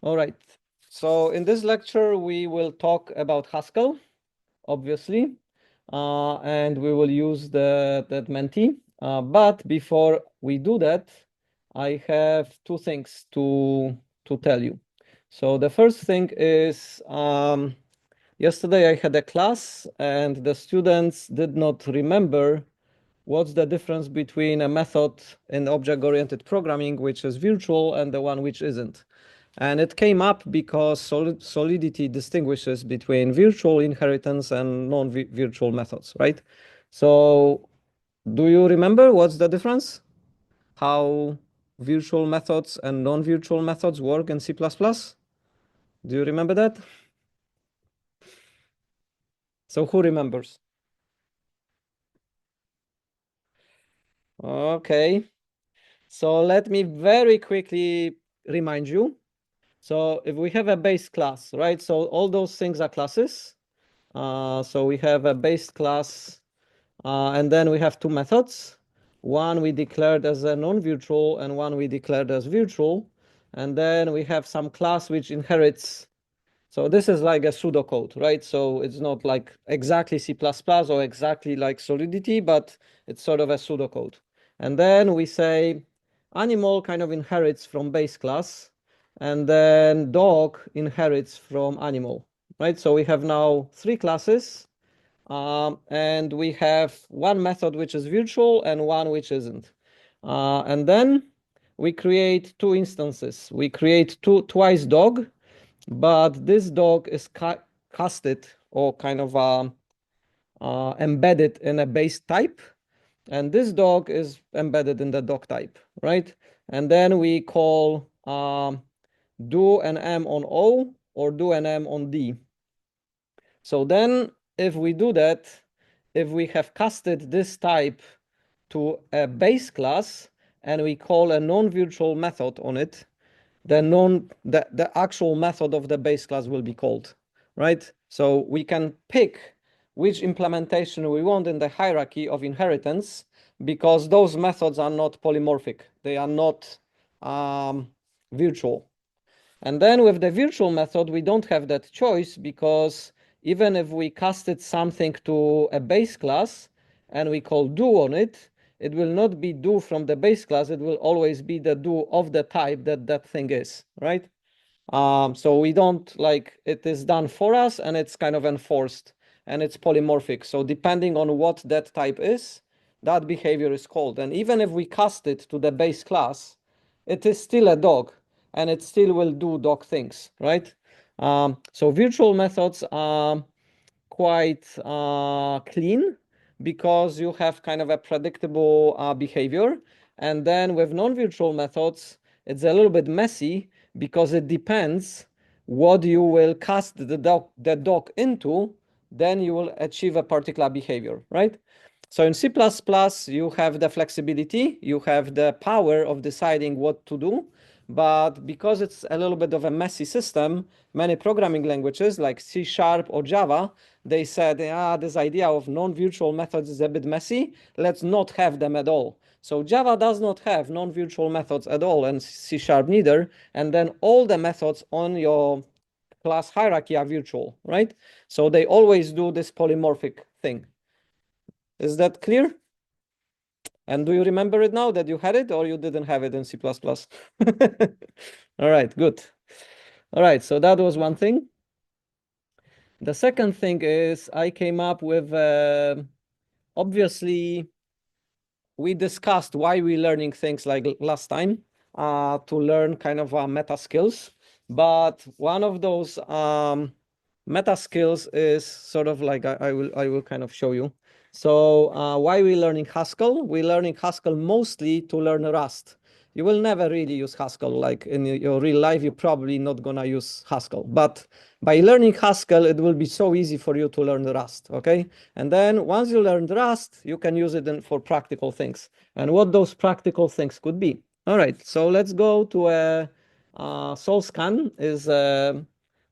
All right. So in this lecture, we will talk about Haskell, obviously, and we will use that Menti. But before we do that, I have two things to tell you. So the first thing is yesterday I had a class and the students did not remember what's the difference between a method in object-oriented programming, which is virtual, and the one which isn't. And it came up because Solidity distinguishes between virtual inheritance and non-virtual methods, right? So do you remember what's the difference? How virtual methods and non-virtual methods work in C++? Do you remember that? So who remembers? Okay. So let me very quickly remind you. So if we have a base class, right? So all those things are classes. So we have a base class, and then we have two methods. One we declared as a non-virtual and one we declared as virtual. And then we have some class which inherits. So this is like a pseudocode, right? So it's not like exactly C++ or exactly like Solidity, but it's sort of a pseudocode. And then we say animal kind of inherits from base class, and then dog inherits from animal, right? So we have now three classes, and we have one method which is virtual and one which isn't. And then we create two instances. We create twice dog, but this dog is casted or kind of embedded in a base type, and this dog is embedded in the dog type, right? And then we call do an M on O or do an M on D. So then if we do that, if we have casted this type to a base class and we call a non-virtual method on it, the actual method of the base class will be called, right? So we can pick which implementation we want in the hierarchy of inheritance because those methods are not polymorphic. They are not virtual. And then with the virtual method, we don't have that choice because even if we casted something to a base class and we call do on it, it will not be do from the base class. It will always be the do of the type that that thing is, right? So we don't like it is done for us and it's kind of enforced and it's polymorphic. So depending on what that type is, that behavior is called. And even if we cast it to the base class, it is still a dog and it still will do dog things, right? So virtual methods are quite clean because you have kind of a predictable behavior. And then with non-virtual methods, it's a little bit messy because it depends what you will cast the dog into, then you will achieve a particular behavior, right? So in C++, you have the flexibility, you have the power of deciding what to do, but because it's a little bit of a messy system, many programming languages like C# or Java, they said, this idea of non-virtual methods is a bit messy, let's not have them at all. So Java does not have non-virtual methods at all, and C# neither, and then all the methods on your class hierarchy are virtual, right? So they always do this polymorphic thing. Is that clear? And do you remember it now that you had it or you didn't have it in C++? All right, good. All right, so that was one thing. The second thing is I came up with, obviously, we discussed why we're learning things like last time to learn kind of meta skills. But one of those meta skills is sort of like I will kind of show you. So why we learning Haskell? We're learning Haskell mostly to learn Rust. You will never really use Haskell. Like in your real life, you're probably not gonna use Haskell. But by learning Haskell, it will be so easy for you to learn Rust, okay? And then once you learn Rust, you can use it for practical things. And what those practical things could be. All right, so let's go to a Solscan is a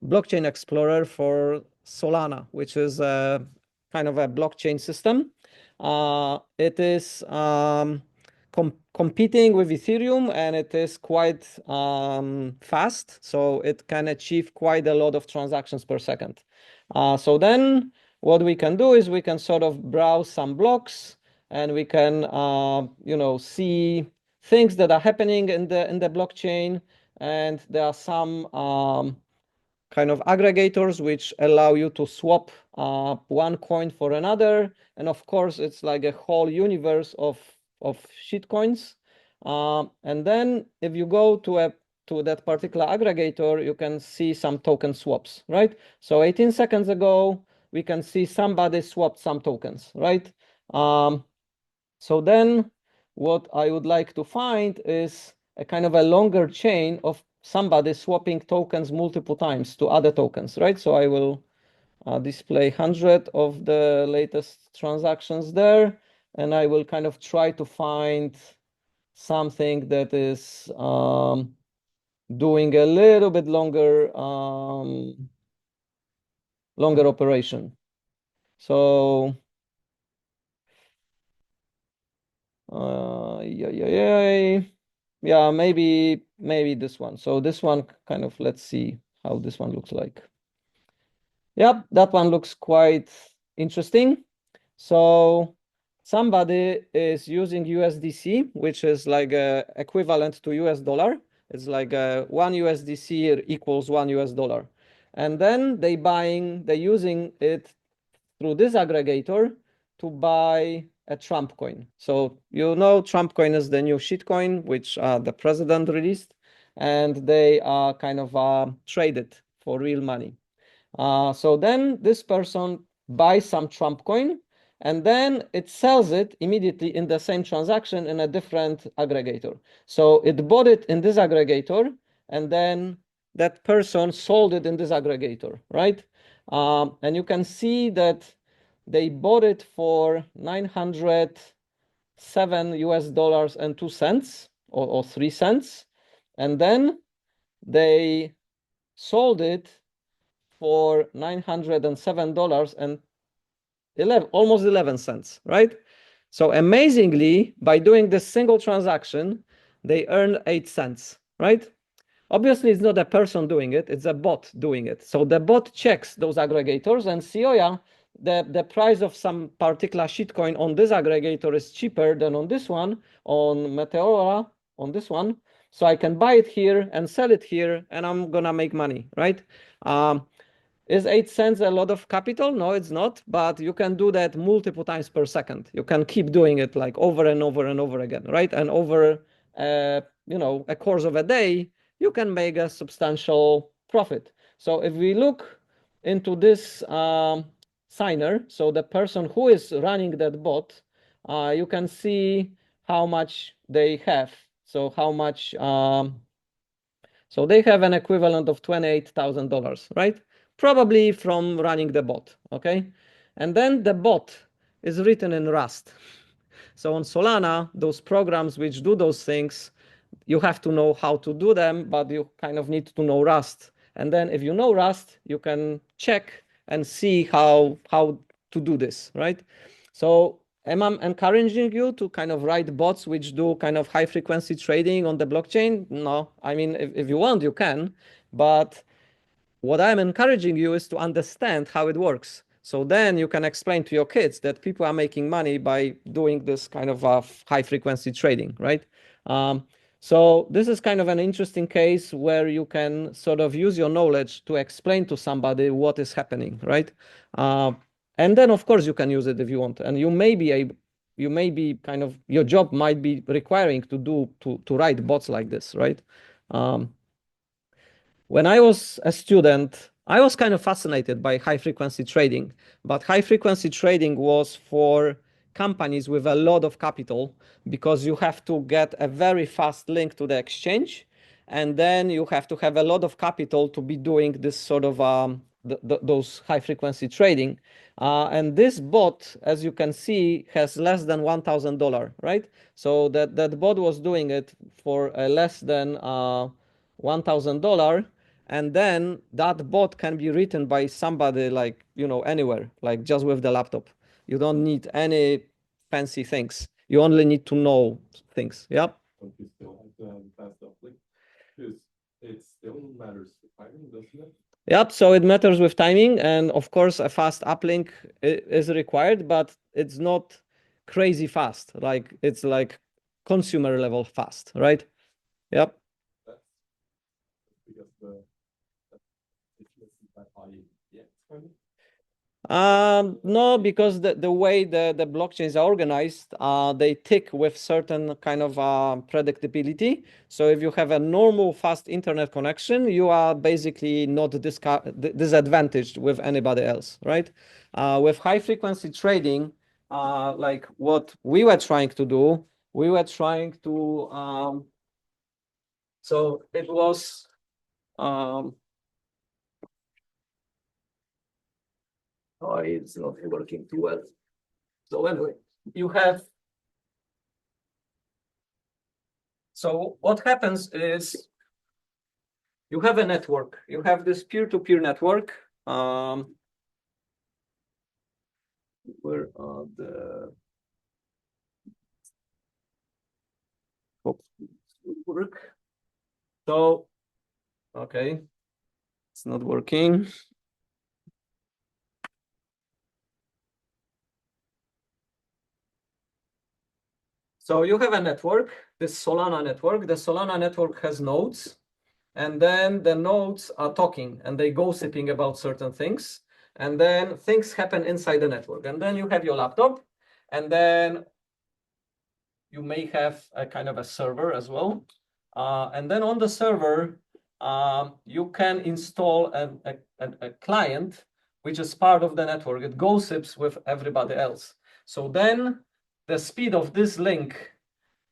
blockchain explorer for Solana, which is a kind of a blockchain system. It is competing with Ethereum, and it is quite fast. So it can achieve quite a lot of transactions per second. So then what we can do is we can sort of browse some blocks, and we can see things that are happening in the blockchain. And there are some kind of aggregators which allow you to swap one coin for another. And of course, it's like a whole universe of shitcoins. And then if you go to that particular aggregator, you can see some token swaps, right? So 18 seconds ago, we can see somebody swapped some tokens, right? So then what I would like to find is a kind of a longer chain of somebody swapping tokens multiple times to other tokens, right? So I will display 100 of the latest transactions there, and I will kind of try to find something that is doing a little bit longer operation. So yeah, maybe this one. So this one kind of, let's see how this one looks like. Yep, that one looks quite interesting. So somebody is using USDC, which is like equivalent to US dollar. It's like 1 USDC equals $1. And then they're using it through this aggregator to buy a Trump coin. So Trump coin is the new shitcoin, which the president released, and they are kind of traded for real money. So then this person buys some Trump coin, and then it sells it immediately in the same transaction in a different aggregator. So it bought it in this aggregator, and then that person sold it in this aggregator, right? And you can see that they bought it for $907 and 2 cents or 3 cents, and then they sold it for $907 and almost 11 cents, right? So amazingly, by doing this single transaction, they earned 8 cents, right? Obviously, it's not a person doing it, it's a bot doing it. So the bot checks those aggregators and see, oh yeah, the price of some particular shitcoin on this aggregator is cheaper than on this one, on Meteora, on this one. So I can buy it here and sell it here, and I'm gonna make money, right? Is 8 cents a lot of capital? No, it's not, but you can do that multiple times per second. You can keep doing it like over and over and over again, right? And over, a course of a day, you can make a substantial profit. So if we look into this signer, so the person who is running that bot, you can see how much they have. So how much, so they have an equivalent of $28,000, right? Probably from running the bot, okay? And then the bot is written in Rust. So on Solana, those programs which do those things, you have to know how to do them, but you kind of need to know Rust. And then if you know Rust, you can check and see how to do this, right? So am I encouraging you to kind of write bots which do kind of high frequency trading on the blockchain? No. I mean, if you want, you can, but what I'm encouraging you is to understand how it works. So then you can explain to your kids that people are making money by doing this kind of high frequency trading, right? So this is kind of an interesting case where you can sort of use your knowledge to explain to somebody what is happening, right? And then of course you can use it if you want, and you may be kind of, your job might be requiring to write bots like this, right? When I was a student, I was kind of fascinated by high frequency trading, but high frequency trading was for companies with a lot of capital, because you have to get a very fast link to the exchange, and then you have to have a lot of capital to be doing this sort of those high frequency trading. And this bot, as you can see, has less than $1,000, right? So that bot was doing it for less than $1,000, and then that bot can be written by somebody like anywhere, like just with the laptop. You don't need any fancy things. You only need to know things. Yeah. But you still have to have fast uplink because it still matters for timing, doesn't it? Yep, so it matters with timing, and of course a fast uplink is required, but it's not crazy fast. Like it's like consumer level fast, right? Yep. That's because it's that high yet. No, because the way the blockchains are organized, they tick with certain kind of predictability. So if you have a normal fast internet connection, you are basically not disadvantaged with anybody else, right? With high frequency trading, like what we were trying to do, we were trying to, so it was, oh, it's not working too well. So anyway, you have, so what happens is you have a network, you have this peer-to-peer network. Where are the work? So, okay, it's not working. So you have a network, this Solana network. The Solana network has nodes, and then the nodes are talking and they gossiping about certain things. And then things happen inside the network. And then you have your laptop, and then you may have a kind of a server as well. And then on the server, you can install a client, which is part of the network. It gossips with everybody else. So then the speed of this link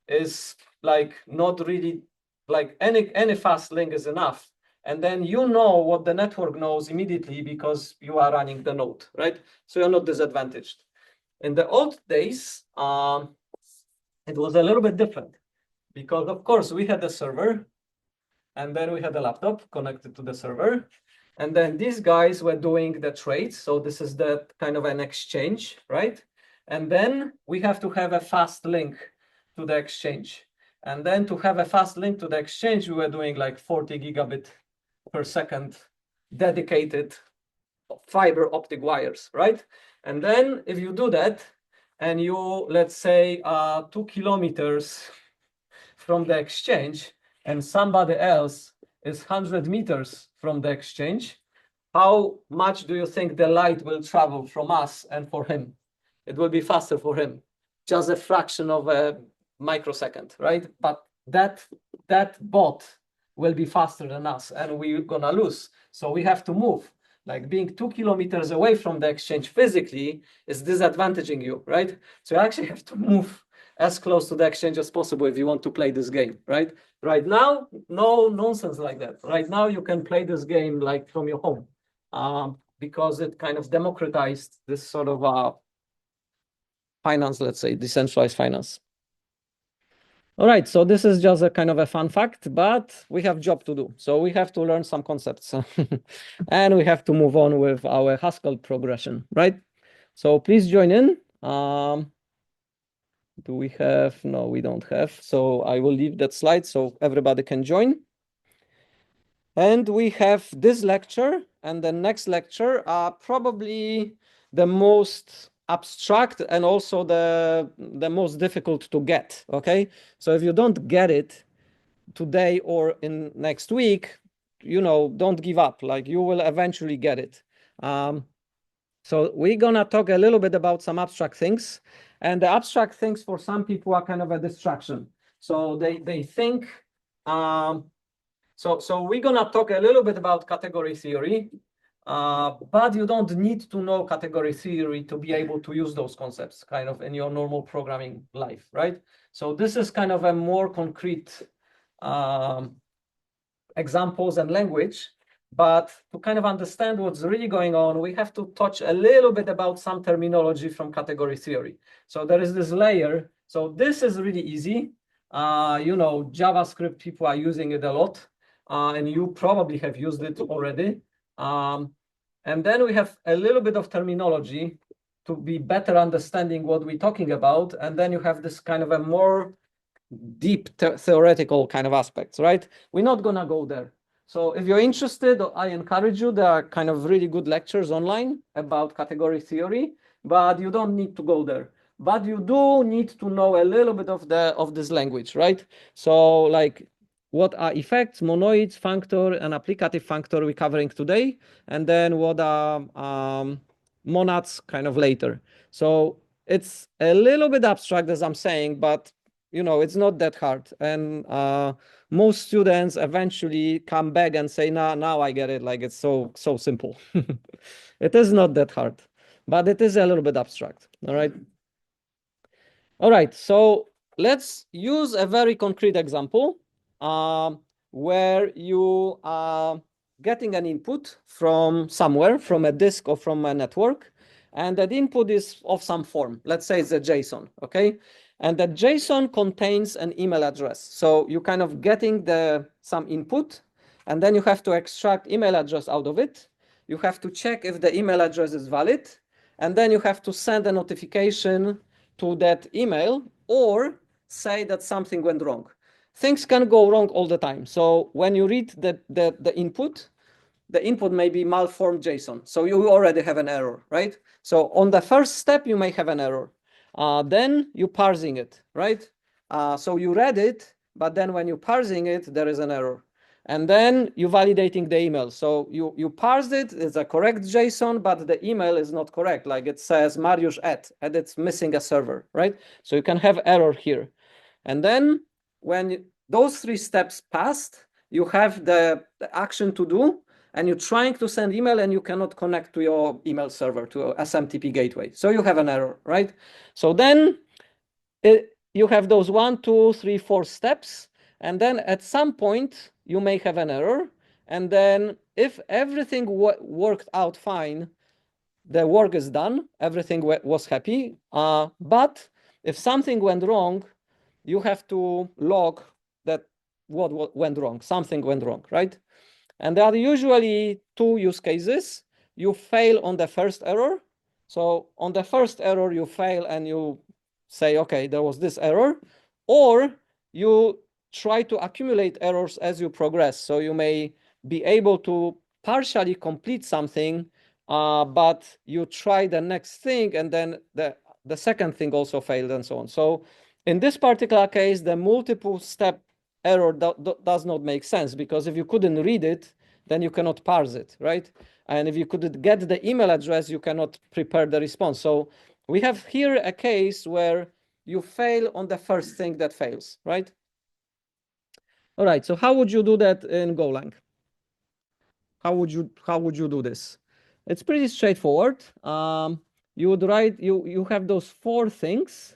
is like not really like any fast link is enough. And then you know what the network knows immediately because you are running the node, right? So you're not disadvantaged. In the old days, it was a little bit different because, of course, we had a server and then we had a laptop connected to the server. And then these guys were doing the trades. So this is the kind of an exchange, right? And then we have to have a fast link to the exchange. And then to have a fast link to the exchange, we were doing like 40 gigabit per second dedicated fiber optic wires, right? And then if you do that, and you, let's say, 2 kilometers from the exchange, and somebody else is 100 meters from the exchange, how much do you think the light will travel from us and for him? It will be faster for him, just a fraction of a microsecond, right? But that bot will be faster than us, and we're gonna lose. So we have to move. Like being 2 kilometers away from the exchange physically is disadvantaging you, right? So you actually have to move as close to the exchange as possible if you want to play this game, right? Right now, no nonsense like that. Right now, you can play this game like from your home because it kind of democratized this sort of finance, let's say, decentralized finance. All right, so this is just a kind of a fun fact, but we have job to do. So we have to learn some concepts and we have to move on with our Haskell progression, right? So please join in. Do we have? No, we don't have. So I will leave that slide so everybody can join. And we have this lecture and the next lecture are probably the most abstract and also the most difficult to get, okay? So if you don't get it today or in next week, don't give up. Like you will eventually get it. So we're gonna talk a little bit about some abstract things, and the abstract things for some people are kind of a distraction. So they think. So we're gonna talk a little bit about category theory, but you don't need to know category theory to be able to use those concepts kind of in your normal programming life, right? So this is kind of a more concrete examples and language. But to kind of understand what's really going on, we have to touch a little bit about some terminology from category theory. So there is this layer. So this is really easy. JavaScript, people are using it a lot, and you probably have used it already. And then we have a little bit of terminology. to be better understanding what we're talking about. And then you have this kind of a more deep theoretical kind of aspects, right? We're not gonna go there. So if you're interested, I encourage you. There are kind of really good lectures online about category theory, but you don't need to go there. But you do need to know a little bit of this language, right? So like what are effects, monoids, functor, and applicative functor we're covering today, and then what are monads kind of later. So it's a little bit abstract as I'm saying, but it's not that hard. And most students eventually come back and say, "No, now I get it. Like it's so simple." It is not that hard, but it is a little bit abstract. All right. All right. So let's use a very concrete example where you are getting an input from somewhere, from a disk or from a network, and that input is of some form. Let's say it's a JSON. Okay. And that JSON contains an email address. So you kind of getting some input, and then you have to extract email address out of it. You have to check if the email address is valid, and then you have to send a notification to that email or say that something went wrong. Things can go wrong all the time. So when you read the input, the input may be malformed JSON. So you already have an error, right? So on the first step, you may have an error. Then you parsing it, right? So you read it, but then when you parsing it, there is an error. And then you validating the email. So you parsed it, it's a correct JSON, but the email is not correct. Like it says Mariusz and it's missing a server, right? So you can have error here. And then when those three steps passed, you have the action to do, and you're trying to send email and you cannot connect to your email server, to a SMTP gateway. So you have an error, right? So then you have those 1, 2, 3, 4 steps. And then at some point, you may have an error. And then if everything worked out fine, the work is done, everything was happy. But if something went wrong, you have to log that what went wrong, something went wrong, right? And there are usually two use cases. You fail on the first error. So on the first error, you fail and you say, okay, there was this error. Or you try to accumulate errors as you progress. So you may be able to partially complete something, but you try the next thing and then the second thing also failed and so on. So in this particular case, the multiple step error does not make sense, because if you couldn't read it, then you cannot parse it, right? And if you couldn't get the email address, you cannot prepare the response. So we have here a case where you fail on the first thing that fails, right? All right, so how would you do that in Golang? How would you do this? It's pretty straightforward. You would write, you have those four things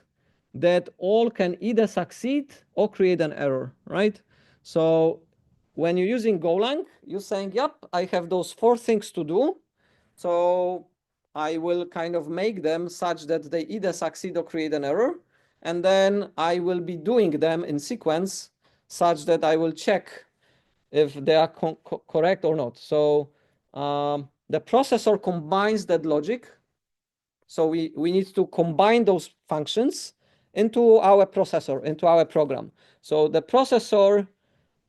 that all can either succeed or create an error, right? So when you're using Golang, you're saying, yep, I have those four things to do. So I will kind of make them such that they either succeed or create an error. And then I will be doing them in sequence such that I will check if they are correct or not. So the processor combines that logic. So we need to combine those functions into our processor, into our program. So the processor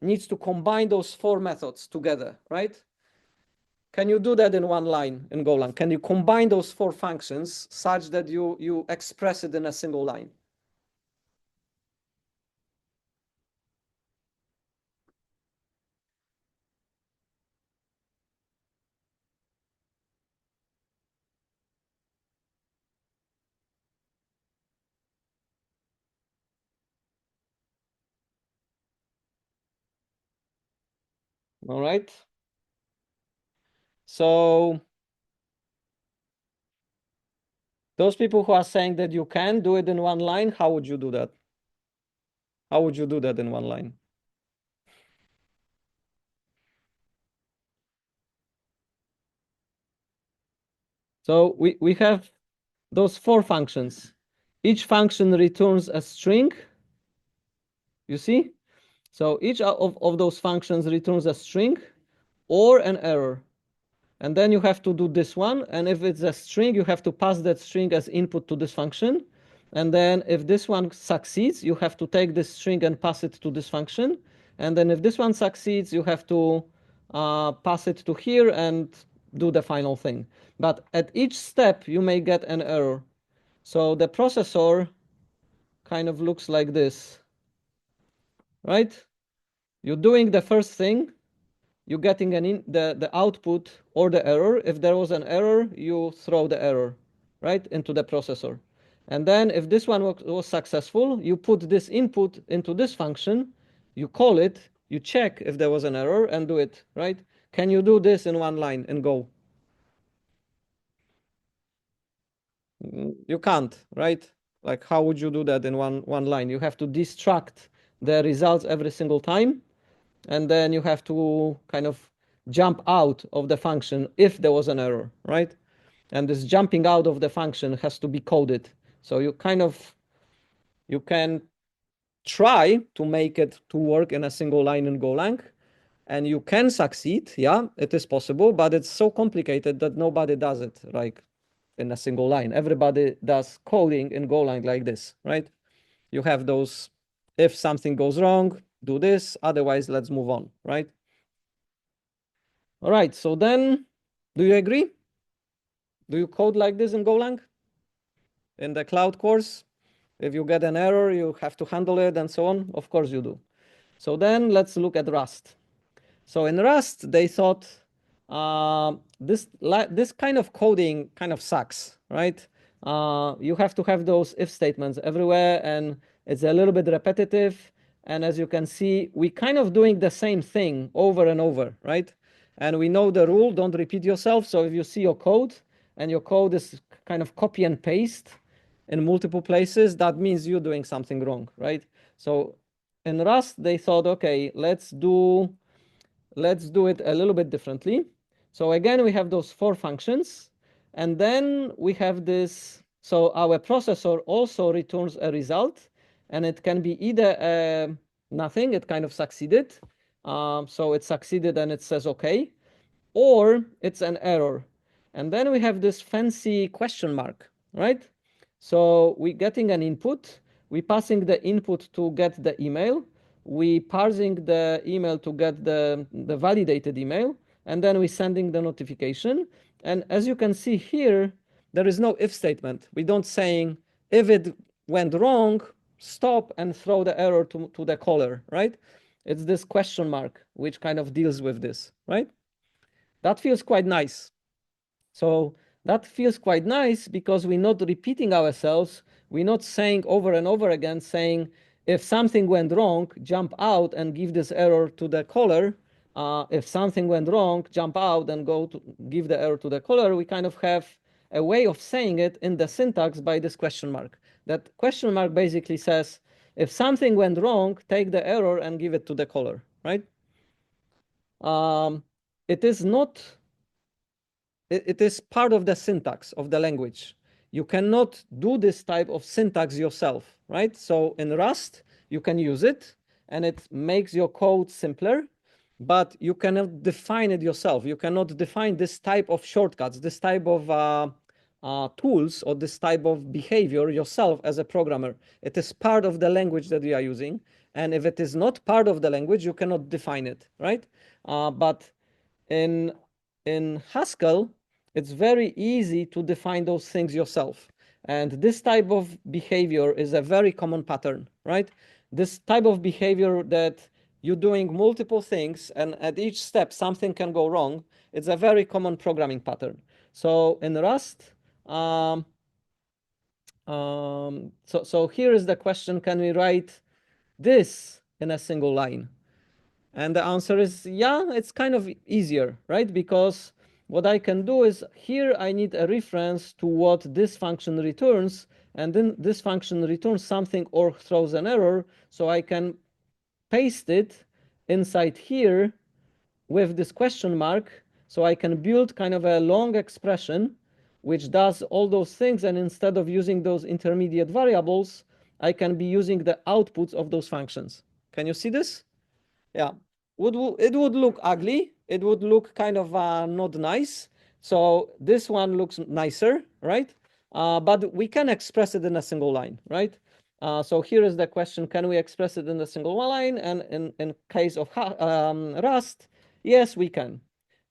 needs to combine those four methods together, right? Can you do that in one line in Golang? Can you combine those four functions such that you express it in a single line? All right. So those people who are saying that you can do it in one line, how would you do that? How would you do that in one line? So we have those four functions. Each function returns a string. You see? So each of those functions returns a string or an error. And then you have to do this one. And if it's a string, you have to pass that string as input to this function. And then if this one succeeds, you have to take this string and pass it to this function. And then if this one succeeds, you have to pass it to here and do the final thing. But at each step, you may get an error. So the processor kind of looks like this, right? You're doing the first thing, you're getting the output or the error. If there was an error, you throw the error, right, into the processor. And then if this one was successful, you put this input into this function, you call it, you check if there was an error and do it, right? Can you do this in one line and go? You can't, right? Like how would you do that in one line? You have to destruct the results every single time, and then you have to kind of jump out of the function if there was an error, right? And this jumping out of the function has to be coded. So you can try to make it to work in a single line in Golang, and you can succeed. Yeah, it is possible, but it's so complicated that nobody does it like in a single line. Everybody does coding in Golang like this, right? You have those, if something goes wrong, do this, otherwise let's move on, right? All right, so then, do you agree? Do you code like this in Golang? In the cloud course? If you get an error, you have to handle it and so on? Of course you do. So then let's look at Rust. So in Rust, they thought this kind of coding kind of sucks, right? You have to have those if statements everywhere, and it's a little bit repetitive. And as you can see, we kind of doing the same thing over and over, right? And we know the rule, don't repeat yourself. So if you see your code and your code is kind of copy and paste in multiple places, that means you're doing something wrong, right? So in Rust, they thought, okay, let's do it a little bit differently. So again, we have those 4 functions, and then we have this. So our processor also returns a result, and it can be either nothing, it kind of succeeded. So it succeeded and it says okay, or it's an error. And then we have this fancy question mark, right? So we getting an input, we passing the input to get the email, we parsing the email to get the validated email, and then we sending the notification. And as you can see here, there is no if statement. We don't saying if it went wrong, stop and throw the error to the caller, right? It's this question mark which kind of deals with this, right? That feels quite nice. So that feels quite nice because we're not repeating ourselves. We're not saying over and over again, saying, if something went wrong, jump out and give this error to the caller. If something went wrong, jump out and go to give the error to the caller. We kind of have a way of saying it in the syntax by this question mark. That question mark basically says, if something went wrong, take the error and give it to the caller, right? It is not it is part of the syntax of the language. You cannot do this type of syntax yourself, right? So in Rust, you can use it and it makes your code simpler, but you cannot define it yourself. You cannot define this type of shortcuts, this type of tools, or this type of behavior yourself as a programmer. It is part of the language that we are using. And if it is not part of the language, you cannot define it, right? But in Haskell, it's very easy to define those things yourself. And this type of behavior is a very common pattern, right? This type of behavior that you're doing multiple things and at each step something can go wrong, it's a very common programming pattern. So in Rust, so here is the question, can we write this in a single line? And the answer is, yeah, it's kind of easier, right? Because what I can do is here I need a reference to what this function returns, and then this function returns something or throws an error, so I can paste it inside here with this question mark, so I can build kind of a long expression which does all those things, and instead of using those intermediate variables, I can be using the outputs of those functions. Can you see this? Yeah, it would look ugly, it would look kind of not nice. So this one looks nicer, right? But we can express it in a single line, right? So here is the question, can we express it in a single line? And in case of Rust, yes, we can.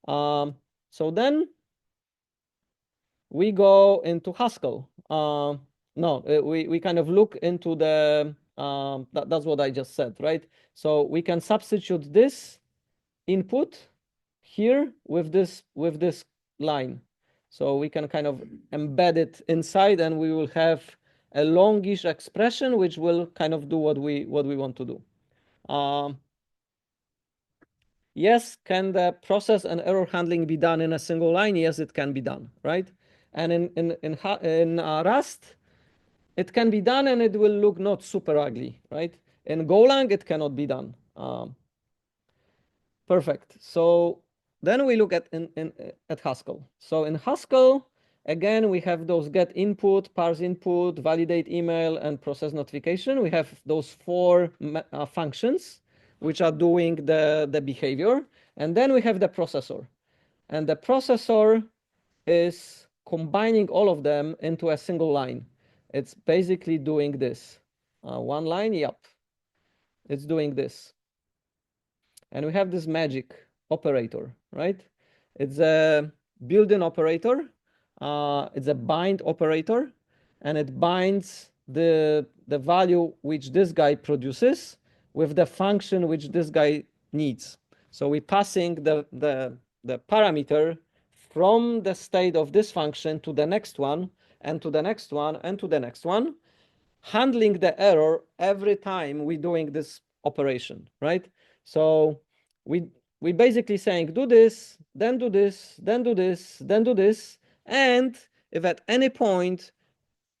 So then we go into Haskell. No, we kind of look into the, that's what I just said, right? So we can substitute this input here with this line. So we can kind of embed it inside, and we will have a longish expression which will kind of do what we want to do. Yes, can the process and error handling be done in a single line? Yes, it can be done, right? And in Rust, it can be done, and it will look not super ugly, right? In Golang, it cannot be done. Perfect. So then we look at Haskell. So in Haskell, again, we have those get input, parse input, validate email, and process notification. We have those four functions which are doing the behavior. And then we have the processor. And the processor is combining all of them into a single line. It's basically doing this. One line, yep. It's doing this. And we have this magic operator, right? It's a built-in operator. It's a bind operator, and it binds the value which this guy produces with the function which this guy needs. So we're passing the parameter from the state of this function to the next one, and to the next one, and to the next one, handling the error every time we're doing this operation, right? So we basically saying do this, then do this, then do this, then do this, and if at any point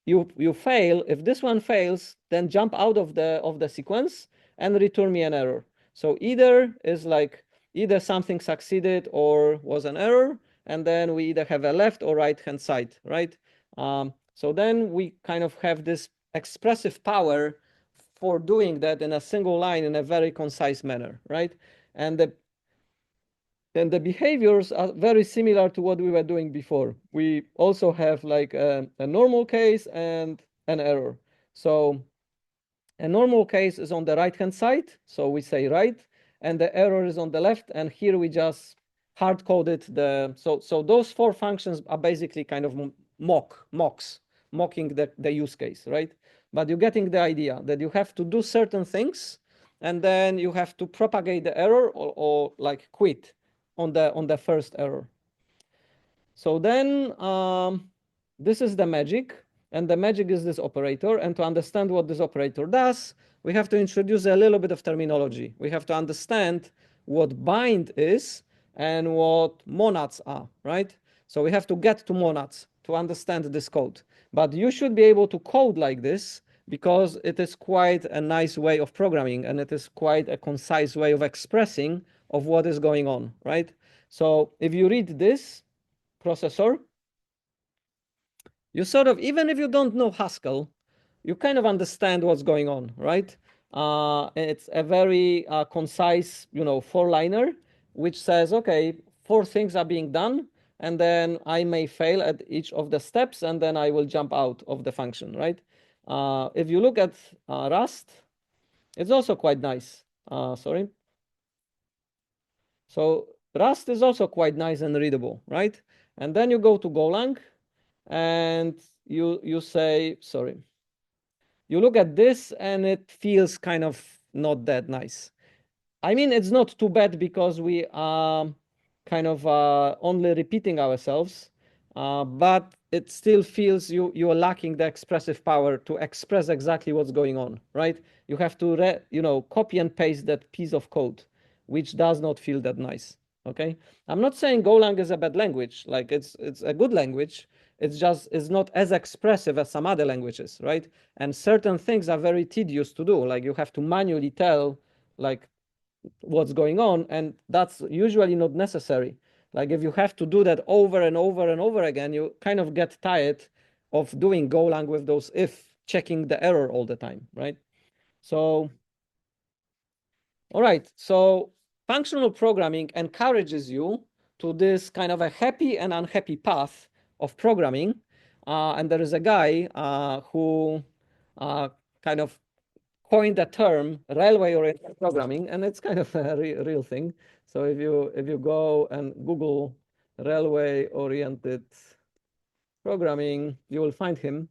you fail, if this one fails, then jump out of the sequence and return me an error. So either is like either something succeeded or was an error, and then we either have a left or right hand side, right? So then we kind of have this expressive power for doing that in a single line in a very concise manner, right? And the behaviors are very similar to what we were doing before. We also have like a normal case and an error. So a normal case is on the right-hand side, so we say right, and the error is on the left, and here we just hard-coded so those four functions are basically kind of mocking the use case, right? But you're getting the idea that you have to do certain things, and then you have to propagate the error or like quit on the first error. So then this is the magic, and the magic is this operator. And to understand what this operator does, we have to introduce a little bit of terminology. We have to understand what bind is and what monads are, right? So we have to get to monads to understand this code. But you should be able to code like this because it is quite a nice way of programming, and it is quite a concise way of expressing of what is going on, right? So if you read this processor, you sort of, even if you don't know Haskell, you kind of understand what's going on, right? It's a very concise, four-liner, which says, okay, four things are being done, and then I may fail at each of the steps, and then I will jump out of the function, right? If you look at Rust, it's also quite nice. Sorry. So Rust is also quite nice and readable, right? And then you go to Golang, and you say, sorry, you look at this and it feels kind of not that nice. I mean, it's not too bad because we are kind of only repeating ourselves, but it still feels you are lacking the expressive power to express exactly what's going on, right? You have to copy and paste that piece of code, which does not feel that nice. Okay, I'm not saying Golang is a bad language. Like it's a good language. It's just is not as expressive as some other languages, right? And certain things are very tedious to do. Like you have to manually tell like what's going on, and that's usually not necessary. Like if you have to do that over and over and over again, you kind of get tired of doing Golang with those if checking the error all the time, right? So all right, so functional programming encourages you to this kind of a happy and unhappy path of programming. And there is a guy who kind of coined the term railway-oriented programming, and it's kind of a real thing. So if you go and Google railway-oriented programming, you will find him,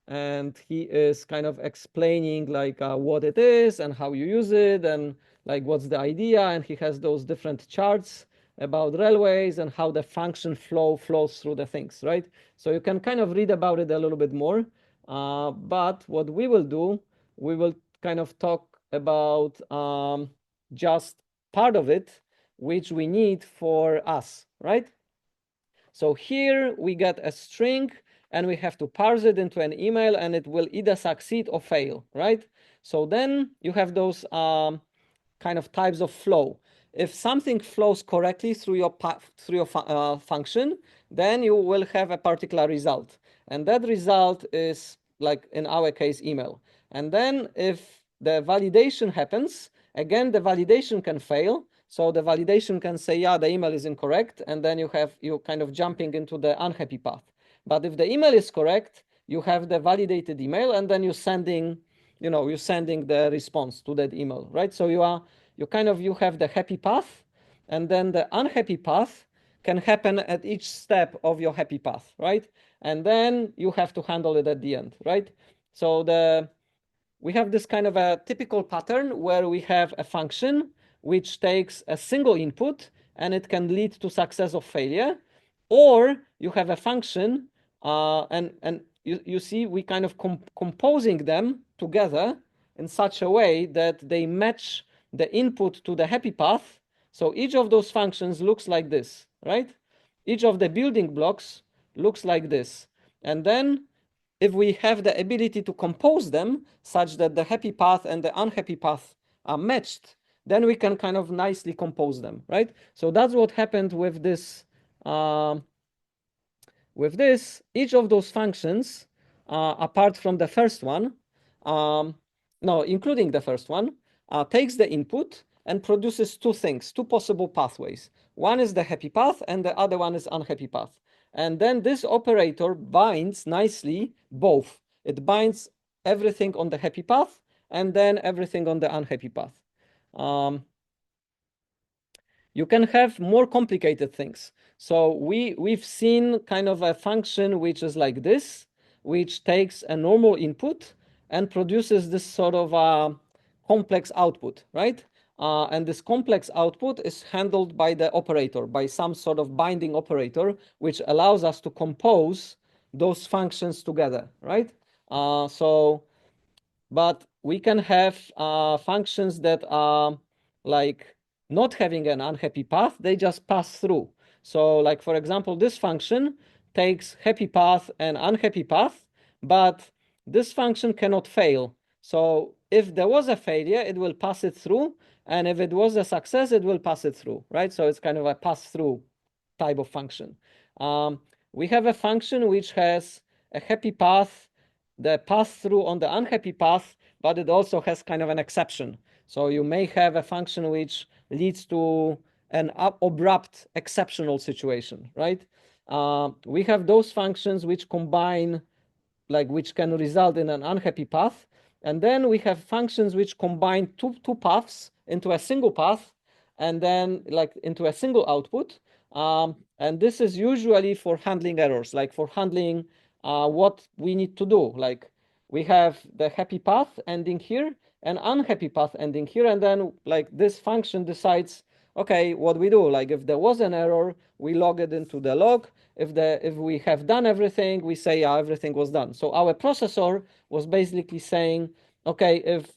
and he is kind of explaining like what it is and how you use it and like what's the idea, and he has those different charts about railways and how the function flows through the things, right? So you can kind of read about it a little bit more, but what we will do, we will kind of talk about just part of it which we need for us, right? So here we get a string and we have to parse it into an email, and it will either succeed or fail, right? So then you have those kind of types of flow. If something flows correctly through your function, then you will have a particular result. And that result is, like in our case, email. And then if the validation happens, again, the validation can fail. So the validation can say, yeah, the email is incorrect. And then you kind of jumping into the unhappy path. But if the email is correct, you have the validated email, and then you're sending the response to that email, right? So you have the happy path, and then the unhappy path can happen at each step of your happy path, right? And then you have to handle it at the end, right? So we have this kind of a typical pattern where we have a function which takes a single input and it can lead to success or failure, or you have a function and you see we kind of composing them together in such a way that they match the input to the happy path. So each of those functions looks like this, right? Each of the building blocks looks like this. And then if we have the ability to compose them such that the happy path and the unhappy path are matched, then we can kind of nicely compose them, right? So that's what happened with this. Each of those functions, apart from the first one, no, including the first one, takes the input and produces two things, two possible pathways. One is the happy path and the other one is unhappy path. And then this operator binds nicely both. It binds everything on the happy path and then everything on the unhappy path. You can have more complicated things. So we've seen kind of a function which is like this, which takes a normal input and produces this sort of a complex output, right? And this complex output is handled by the operator, by some sort of binding operator, which allows us to compose those functions together, right? But we can have functions that are like not having an unhappy path, they just pass through. So like, for example, this function takes happy path and unhappy path, but this function cannot fail. So if there was a failure, it will pass it through. And if it was a success, it will pass it through, right? So it's kind of a pass-through type of function. We have a function which has a happy path, the pass-through on the unhappy path, but it also has kind of an exception. So you may have a function which leads to an abrupt exceptional situation, right? We have those functions which combine, like which can result in an unhappy path. And then we have functions which combine two paths into a single path and then like into a single output. And this is usually for handling errors, like for handling what we need to do. Like we have the happy path ending here and unhappy path ending here. And then like this function decides, okay, what we do, like if there was an error, we log it into the log. If we have done everything, we say, yeah, everything was done. So our processor was basically saying, okay, if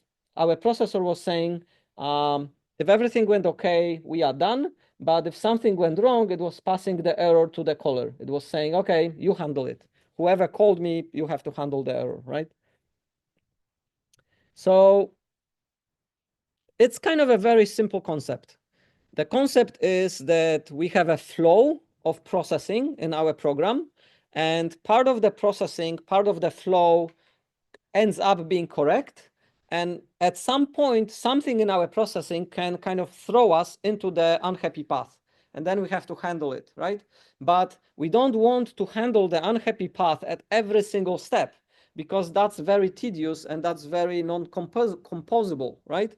everything went okay, we are done. But if something went wrong, it was passing the error to the caller. It was saying, okay, you handle it. Whoever called me, you have to handle the error, right? So it's kind of a very simple concept. The concept is that we have a flow of processing in our program, and part of the processing, part of the flow ends up being correct, And at some point, something in our processing can kind of throw us into the unhappy path. And then we have to handle it, right? But we don't want to handle the unhappy path at every single step, because that's very tedious and that's very non-composable, right?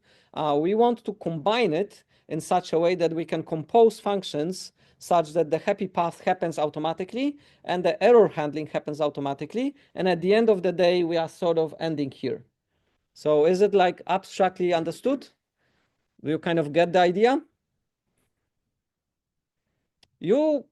We want to combine it in such a way that we can compose functions such that the happy path happens automatically and the error handling happens automatically. And at the end of the day, we are sort of ending here. So is it like abstractly understood? Do you kind of get the idea? You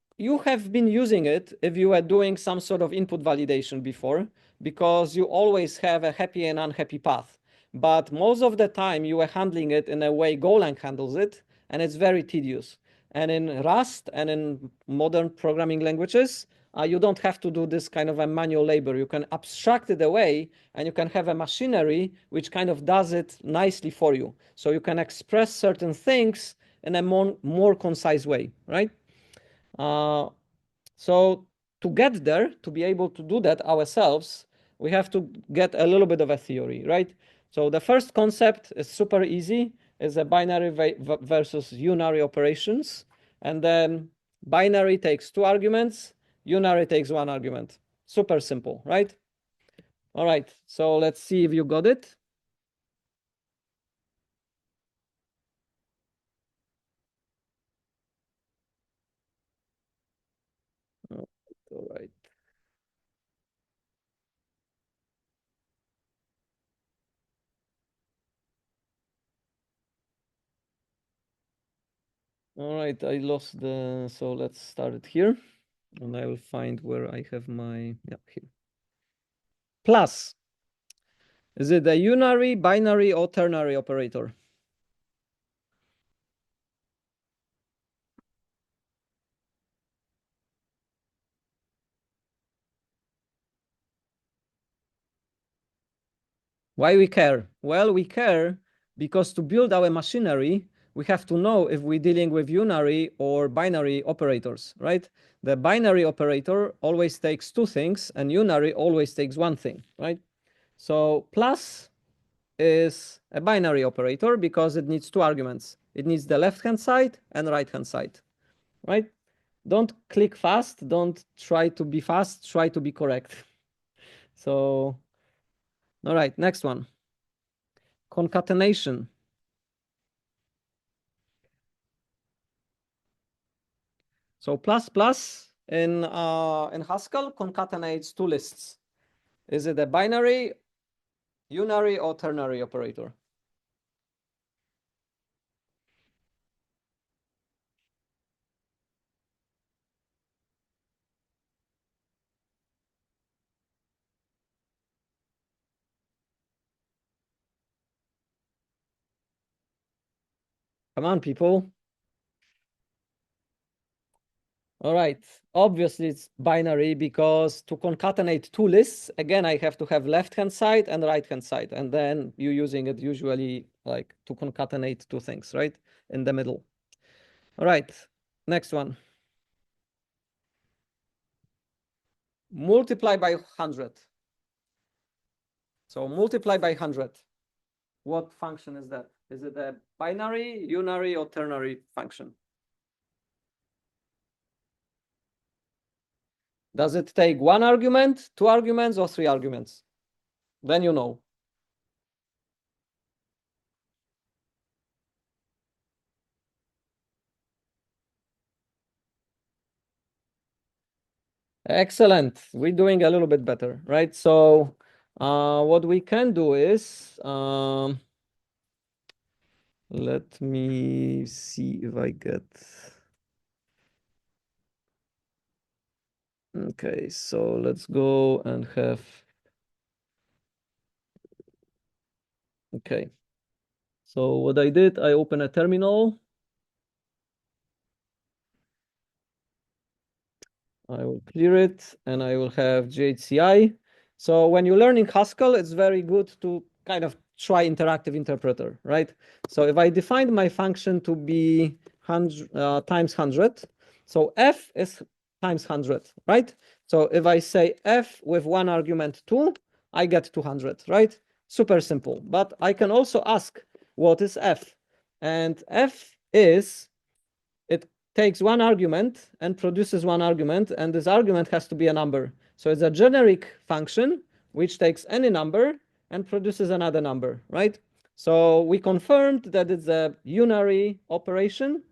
have been using it if you were doing some sort of input validation before, because you always have a happy and unhappy path. But most of the time you are handling it in a way Golang handles it, and it's very tedious. And in Rust and in modern programming languages, you don't have to do this kind of a manual labor. You can abstract it away and you can have a machinery which kind of does it nicely for you. So you can express certain things in a more concise way, right? So to get there, to be able to do that ourselves, we have to get a little bit of a theory, right? So the first concept is super easy. It's a binary versus unary operations. And then binary takes 2 arguments, unary takes 1 argument. Super simple, right? All right, so let's see if you got it. All right. All right, I lost the, so let's start it here. And I will find where I have my, yeah, here. Plus. Is it a unary, binary, or ternary operator? Why we care? Well, we care because to build our machinery, we have to know if we're dealing with unary or binary operators, right? The binary operator always takes 2 things, and unary always takes 1 thing, right? So plus is a binary operator because it needs 2 arguments. It needs the left-hand side and right-hand side, right? Don't click fast. Don't try to be fast. Try to be correct. So, all right, next one. Concatenation. So plus plus in Haskell concatenates 2 lists. Is it a binary, unary, or ternary operator? Come on, people. All right. Obviously, it's binary because to concatenate 2 lists, again, I have to have left-hand side and right-hand side. And then you're using it usually like to concatenate 2 things, right? In the middle. All right. Next one. Multiply by 100. So multiply by 100. What function is that? Is it a binary, unary, or ternary function? Does it take 1 argument, 2 arguments, or 3 arguments? Then you know. Excellent. We're doing a little bit better, right? So what we can do is, let me see if I get, okay, so let's go and have, okay. So what I did, I open a terminal. I will clear it and I will have GHCI. So when you learn in Haskell, it's very good to kind of try interactive interpreter, right? So if I defined my function to be times 100, so f is times 100, right? So if I say f with 1 argument 2, I get 200, right? super simple. But I can also ask, what is f? And f is, it takes one argument and produces one argument, and this argument has to be a number. So it's a generic function which takes any number and produces another number, right? So we confirmed that it's a unary operation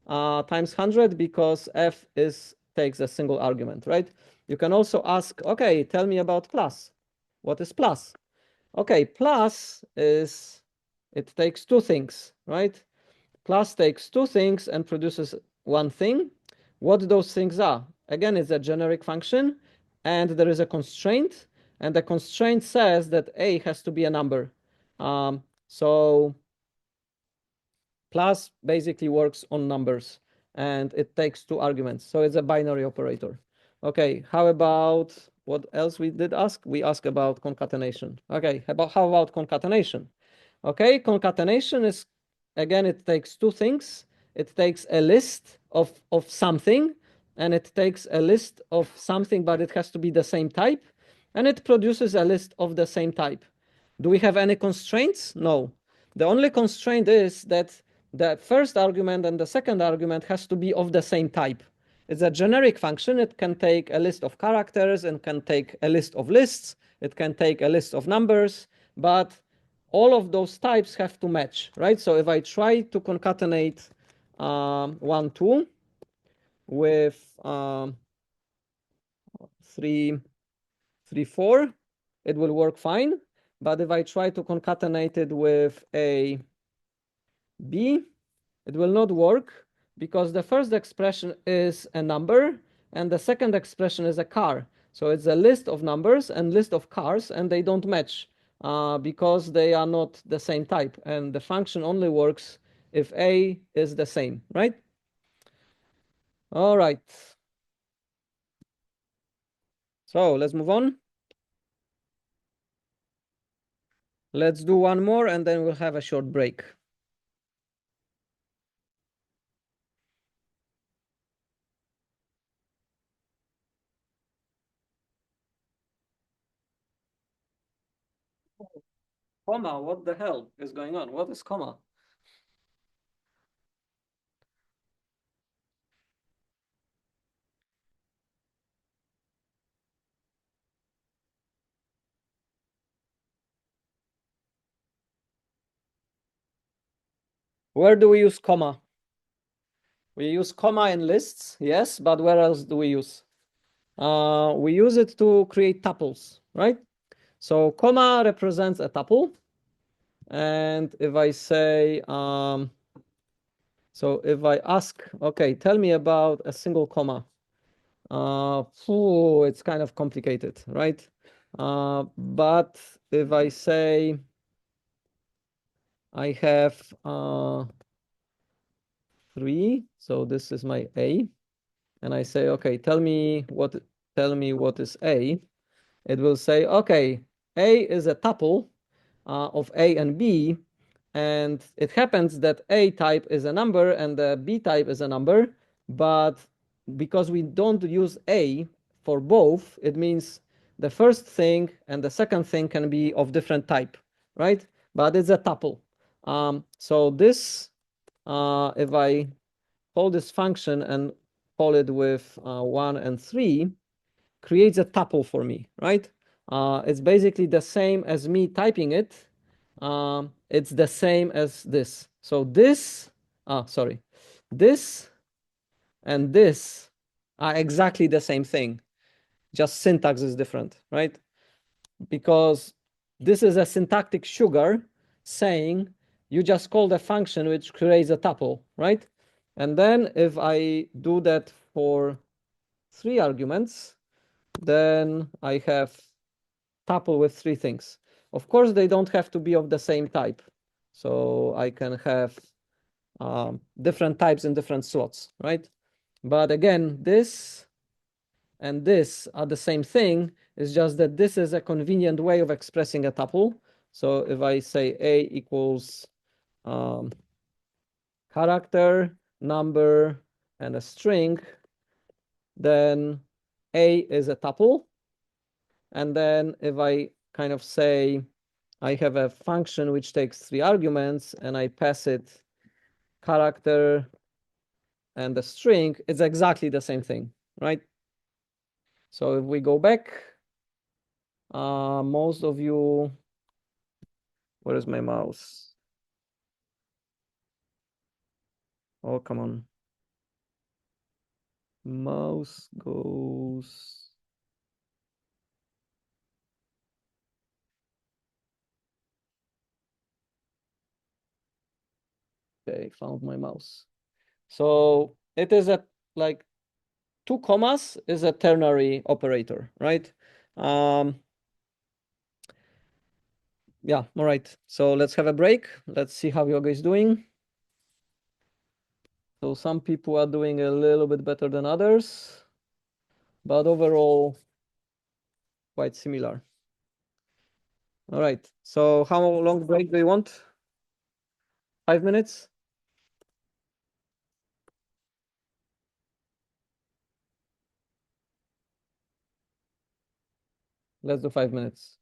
times 100 because f takes a single argument, right? You can also ask, okay, tell me about plus. What is plus? Okay, plus is, it takes two things, right? Plus takes two things and produces one thing. What those things are? Again, it's a generic function, and there is a constraint, and the constraint says that a has to be a number. So plus basically works on numbers, and it takes two arguments. So it's a binary operator. Okay, how about what else we did ask? We asked about concatenation. Okay, how about concatenation? Okay, concatenation is, again, it takes two things. It takes a list of something, and it takes a list of something, but it has to be the same type, and it produces a list of the same type. Do we have any constraints? No. The only constraint is that the first argument and the second argument has to be of the same type. It's a generic function. It can take a list of characters and can take a list of lists. It can take a list of numbers, but all of those types have to match, right? So if I try to concatenate 1, 2 with 3, 3, 4, it will work fine. But if I try to concatenate it with a b, it will not work because the first expression is a number and the second expression is a car. So it's a list of numbers and list of cars, and they don't match because they are not the same type. And the function only works if a is the same, right? All right. So let's move on. Let's do one more and then we'll have a short break. Comma, what the hell is going on? What is comma? Where do we use comma? We use comma in lists, yes, but where else do we use? We use it to create tuples, right? So comma represents a tuple. And if I say, so if I ask, okay, tell me about a single comma. It's kind of complicated, right? But if I say I have 3, so this is my A, and I say, okay, tell me what is A. It will say, okay, A is a tuple of A and B, and it happens that A type is a number and the B type is a number, but because we don't use A for both, it means the first thing and the second thing can be of different type, right? But it's a tuple. So this, if I call this function and call it with 1 and 3, creates a tuple for me, right? It's basically the same as me typing it. It's the same as this. So this, this and this are exactly the same thing. Just syntax is different, right? Because this is a syntactic sugar saying you just call the function which creates a tuple, right? And then if I do that for 3 arguments, then I have tuple with 3 things. Of course, they don't have to be of the same type. So I can have different types in different slots, right? But again, this and this are the same thing. It's just that this is a convenient way of expressing a tuple. So if I say A equals character, number, and a string, then A is a tuple. And then if I kind of say I have a function which takes 3 arguments and I pass it character and the string, it's exactly the same thing, right? So if we go back, most of you, where is my mouse? Oh, come on. Mouse goes. Okay, found my mouse. So it is a like 2 commas is a ternary operator, right? Yeah, all right. So let's have a break. Let's see how yoga is doing. So some people are doing a little bit better than others, but overall quite similar. All right. So how long break do you want? 5 minutes? Let's do 5 minutes.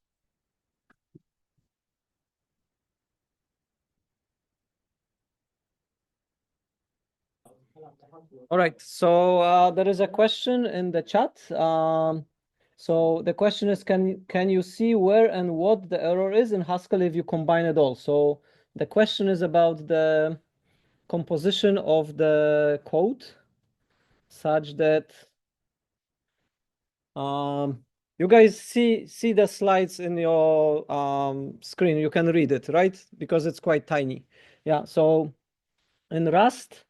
All right. So there is a question in the chat. So the question is, can you see where and what the error is in Haskell if you combine it all? So the question is about the composition of the code such that you guys see the slides in your screen. You can read it, right? Because it's quite tiny. Yeah. So in Rust,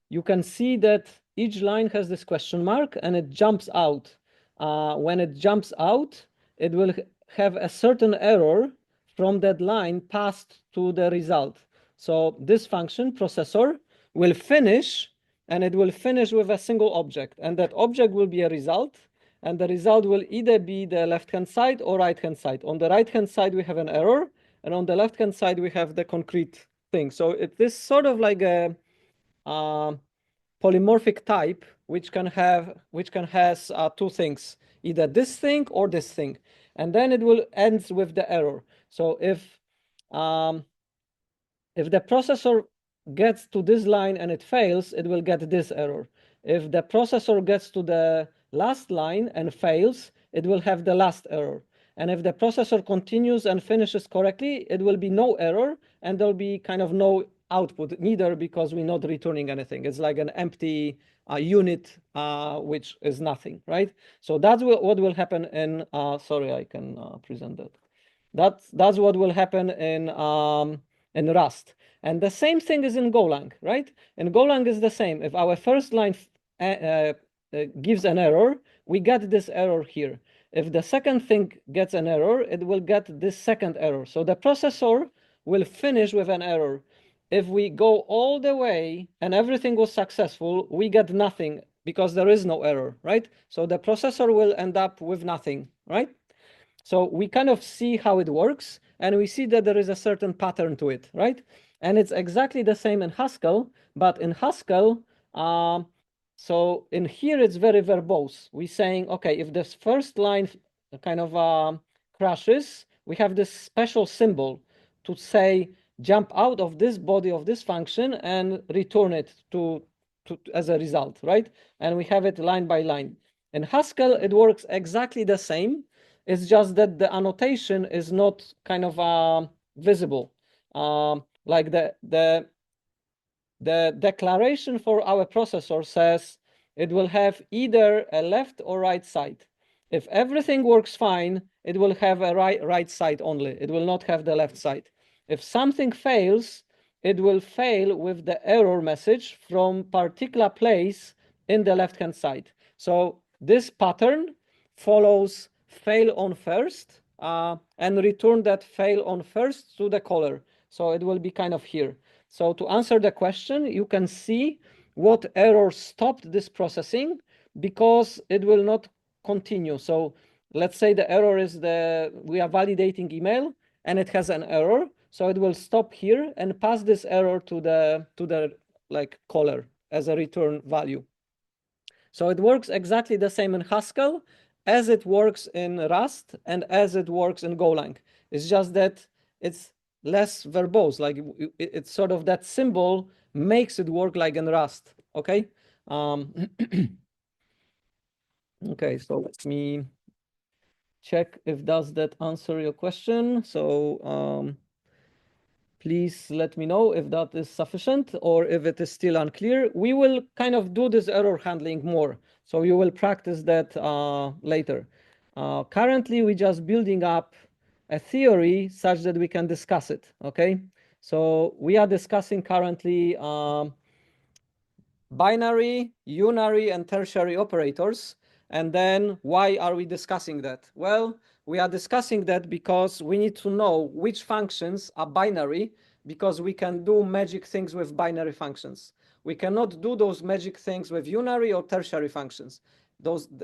you can see that each line has this question mark and it jumps out. When it jumps out, it will have a certain error from that line passed to the result. So this function, processor, will finish and it will finish with a single object. And that object will be a result. And the result will either be the left-hand side or right-hand side. On the right-hand side, we have an error. And on the left-hand side, we have the concrete thing. So it is sort of like a polymorphic type, which can has 2 things, either this thing or this thing. And then it will end with the error. So if the processor gets to this line and it fails, it will get this error. If the processor gets to the last line and fails, it will have the last error. And if the processor continues and finishes correctly, it will be no error, and there'll be kind of no output, neither, because we're not returning anything. It's like an empty unit, which is nothing, right? So that's what will happen in, sorry, I can present that. That's what will happen in Rust. And the same thing is in Golang, right? In Golang is the same. If our first line gives an error, we get this error here. If the second thing gets an error, it will get this second error. So the processor will finish with an error. If we go all the way and everything was successful, we get nothing because there is no error, right? So the processor will end up with nothing, right? So we kind of see how it works, and we see that there is a certain pattern to it, right? And it's exactly the same in Haskell, but in Haskell, so in here it's very verbose. We're saying, okay, if this first line kind of crashes, we have this special symbol to say jump out of this body of this function and return it to as a result, right? And we have it line by line. In Haskell, it works exactly the same. It's just that the annotation is not kind of visible. Like the declaration for our processor says it will have either a left or right side. If everything works fine, it will have a right side only. It will not have the left side. If something fails, it will fail with the error message from particular place in the left-hand side. So this pattern follows fail on first and return that fail on first to the caller. So it will be kind of here. So to answer the question, you can see what error stopped this processing because it will not continue. So let's say the error is we are validating email and it has an error. So it will stop here and pass this error to the like caller as a return value. So it works exactly the same in Haskell as it works in Rust and as it works in Golang. It's just that it's less verbose, like it's sort of that symbol makes it work like in Rust, okay? Okay, so let me check if does that answer your question. So please let me know if that is sufficient or if it is still unclear. We will kind of do this error handling more, so you will practice that later. Currently, we're just building up a theory such that we can discuss it, okay? So we are discussing currently binary, unary, and tertiary operators. And then why are we discussing that? Well, we are discussing that because we need to know which functions are binary, because we can do magic things with binary functions. We cannot do those magic things with unary or tertiary functions.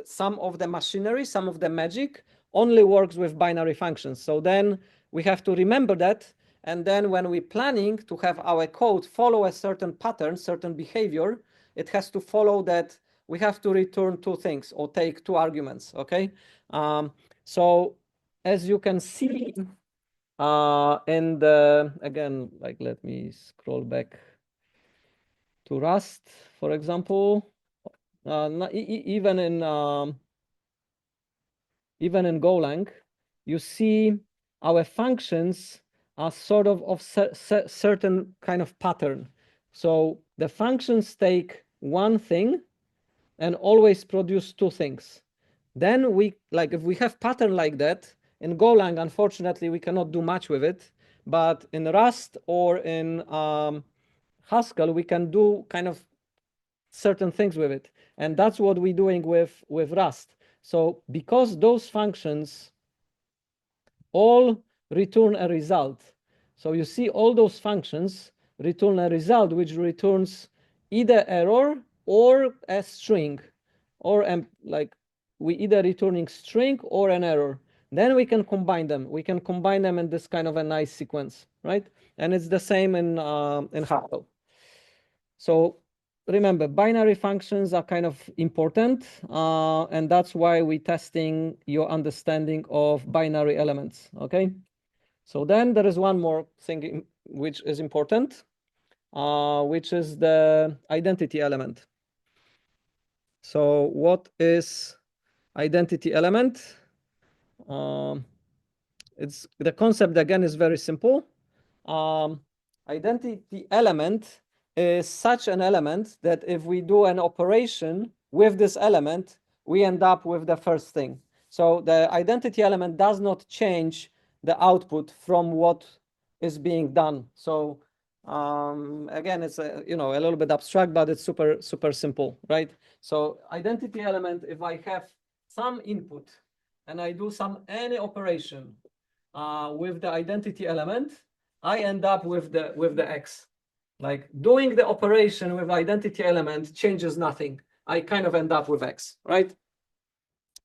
Some of the machinery, some of the magic only works with binary functions. So then we have to remember that. And then when we're planning to have our code follow a certain pattern, certain behavior, it has to follow that we have to return two things or take two arguments, okay? So as you can see in the, again, like let me scroll back to Rust, for example, even in Golang, you see our functions are sort of certain kind of pattern. So the functions take one thing and always produce two things. Then we, like if we have pattern like that, in Golang, unfortunately, we cannot do much with it. But in Rust or in Haskell, we can do kind of certain things with it. And that's what we're doing with Rust. So because those functions all return a result. So you see all those functions return a result which returns either error or a string, or like we either returning string or an error. Then we can combine them. We can combine them in this kind of a nice sequence, right? And it's the same in Haskell. So remember, binary functions are kind of important, and that's why we're testing your understanding of binary elements, okay? So then there is one more thing which is important, which is the identity element. So what is identity element? It's the concept again is very simple. Identity element is such an element that if we do an operation with this element, we end up with the first thing. So the identity element does not change the output from what is being done. So again, it's a little bit abstract, but it's super simple, right? So identity element, if I have some input and I do any operation with the identity element, I end up with the X. Like doing the operation with identity element changes nothing. I kind of end up with X, right?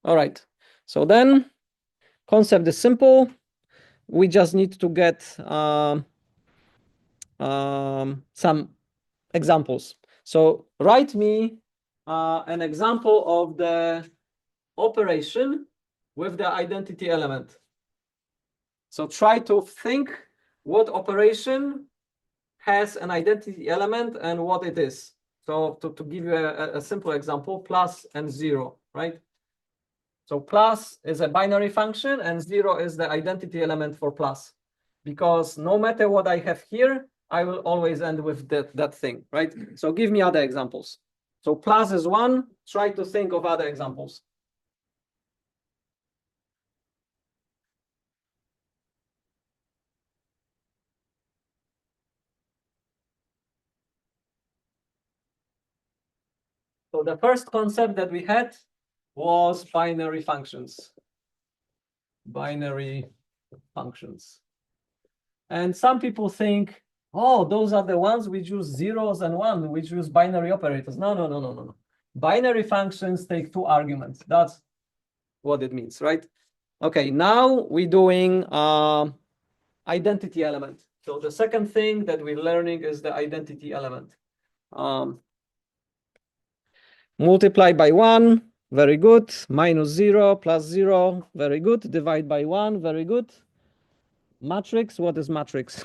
All right. So then concept is simple. We just need to get some examples. So write me an example of the operation with the identity element. So try to think what operation has an identity element and what it is. So to give you a simple example, plus and zero, right? So plus is a binary function and zero is the identity element for plus. Because no matter what I have here, I will always end with that thing, right? So give me other examples. So plus is one. Try to think of other examples. So the first concept that we had was binary functions. Binary functions. And some people think, oh, those are the ones which use zeros and one, which use binary operators. No. Binary functions take two arguments. That's what it means, right? Okay, now we're doing identity element. So the second thing that we're learning is the identity element. Multiply by one, Very good. Minus 0, plus 0. Very good. Divide by 1. Very good. Matrix. What is matrix?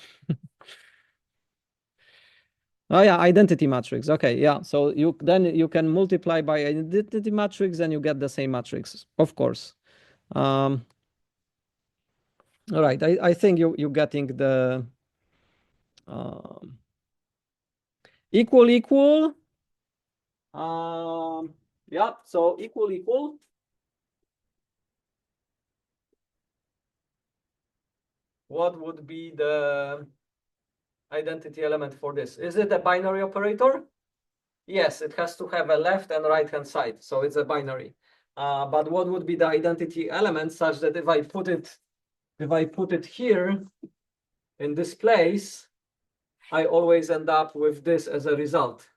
Oh yeah, identity matrix. Okay, yeah. So you can multiply by identity matrix and you get the same matrix, of course. All right. I think you're getting the um, equal. Yeah. So equal. What would be the identity element for this? Is it a binary operator? Yes, it has to have a left and right hand side, so it's a binary. But what would be the identity element such that if I put it here in this place, I always end up with this as a result?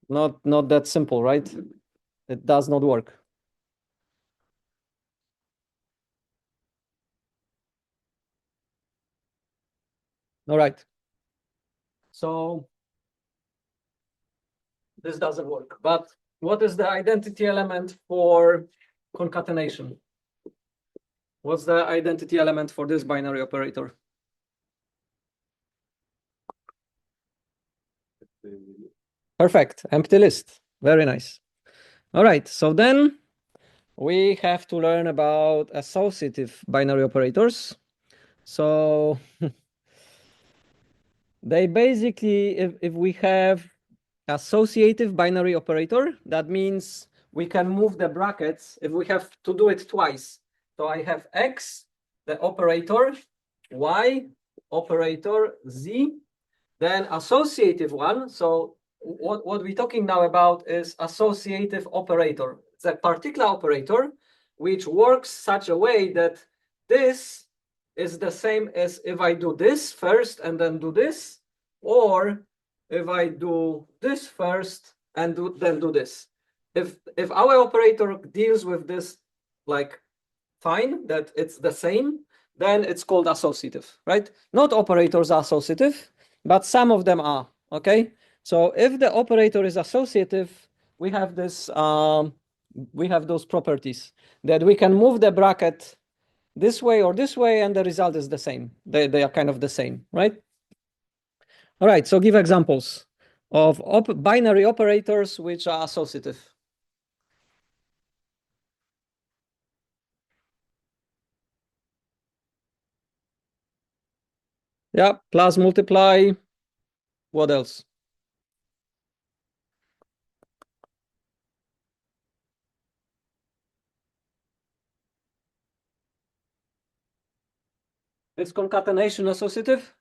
Not that simple, right? It does not work. All right. So this doesn't work. But what is the identity element for concatenation? What's the identity element for this binary operator? Perfect. Empty list. Very nice. All right. So then we have to learn about associative binary operators. So they basically, if we have associative binary operator, that means we can move the brackets if we have to do it twice. So I have X, the operator, Y, operator, Z, then associative one. So what we're talking now about is associative operator. It's a particular operator which works such a way that this is the same as if I do this first and then do this, or if I do this first and then do this. If our operator deals with this like fine, that it's the same, then it's called associative, right? Not operators are associative, but some of them are, okay? So if the operator is associative, we have this, we have those properties that we can move the bracket this way or this way, and the result is the same. They are kind of the same, right? All right, so give examples of binary operators which are associative. Yeah, plus multiply. What else? Is concatenation associative?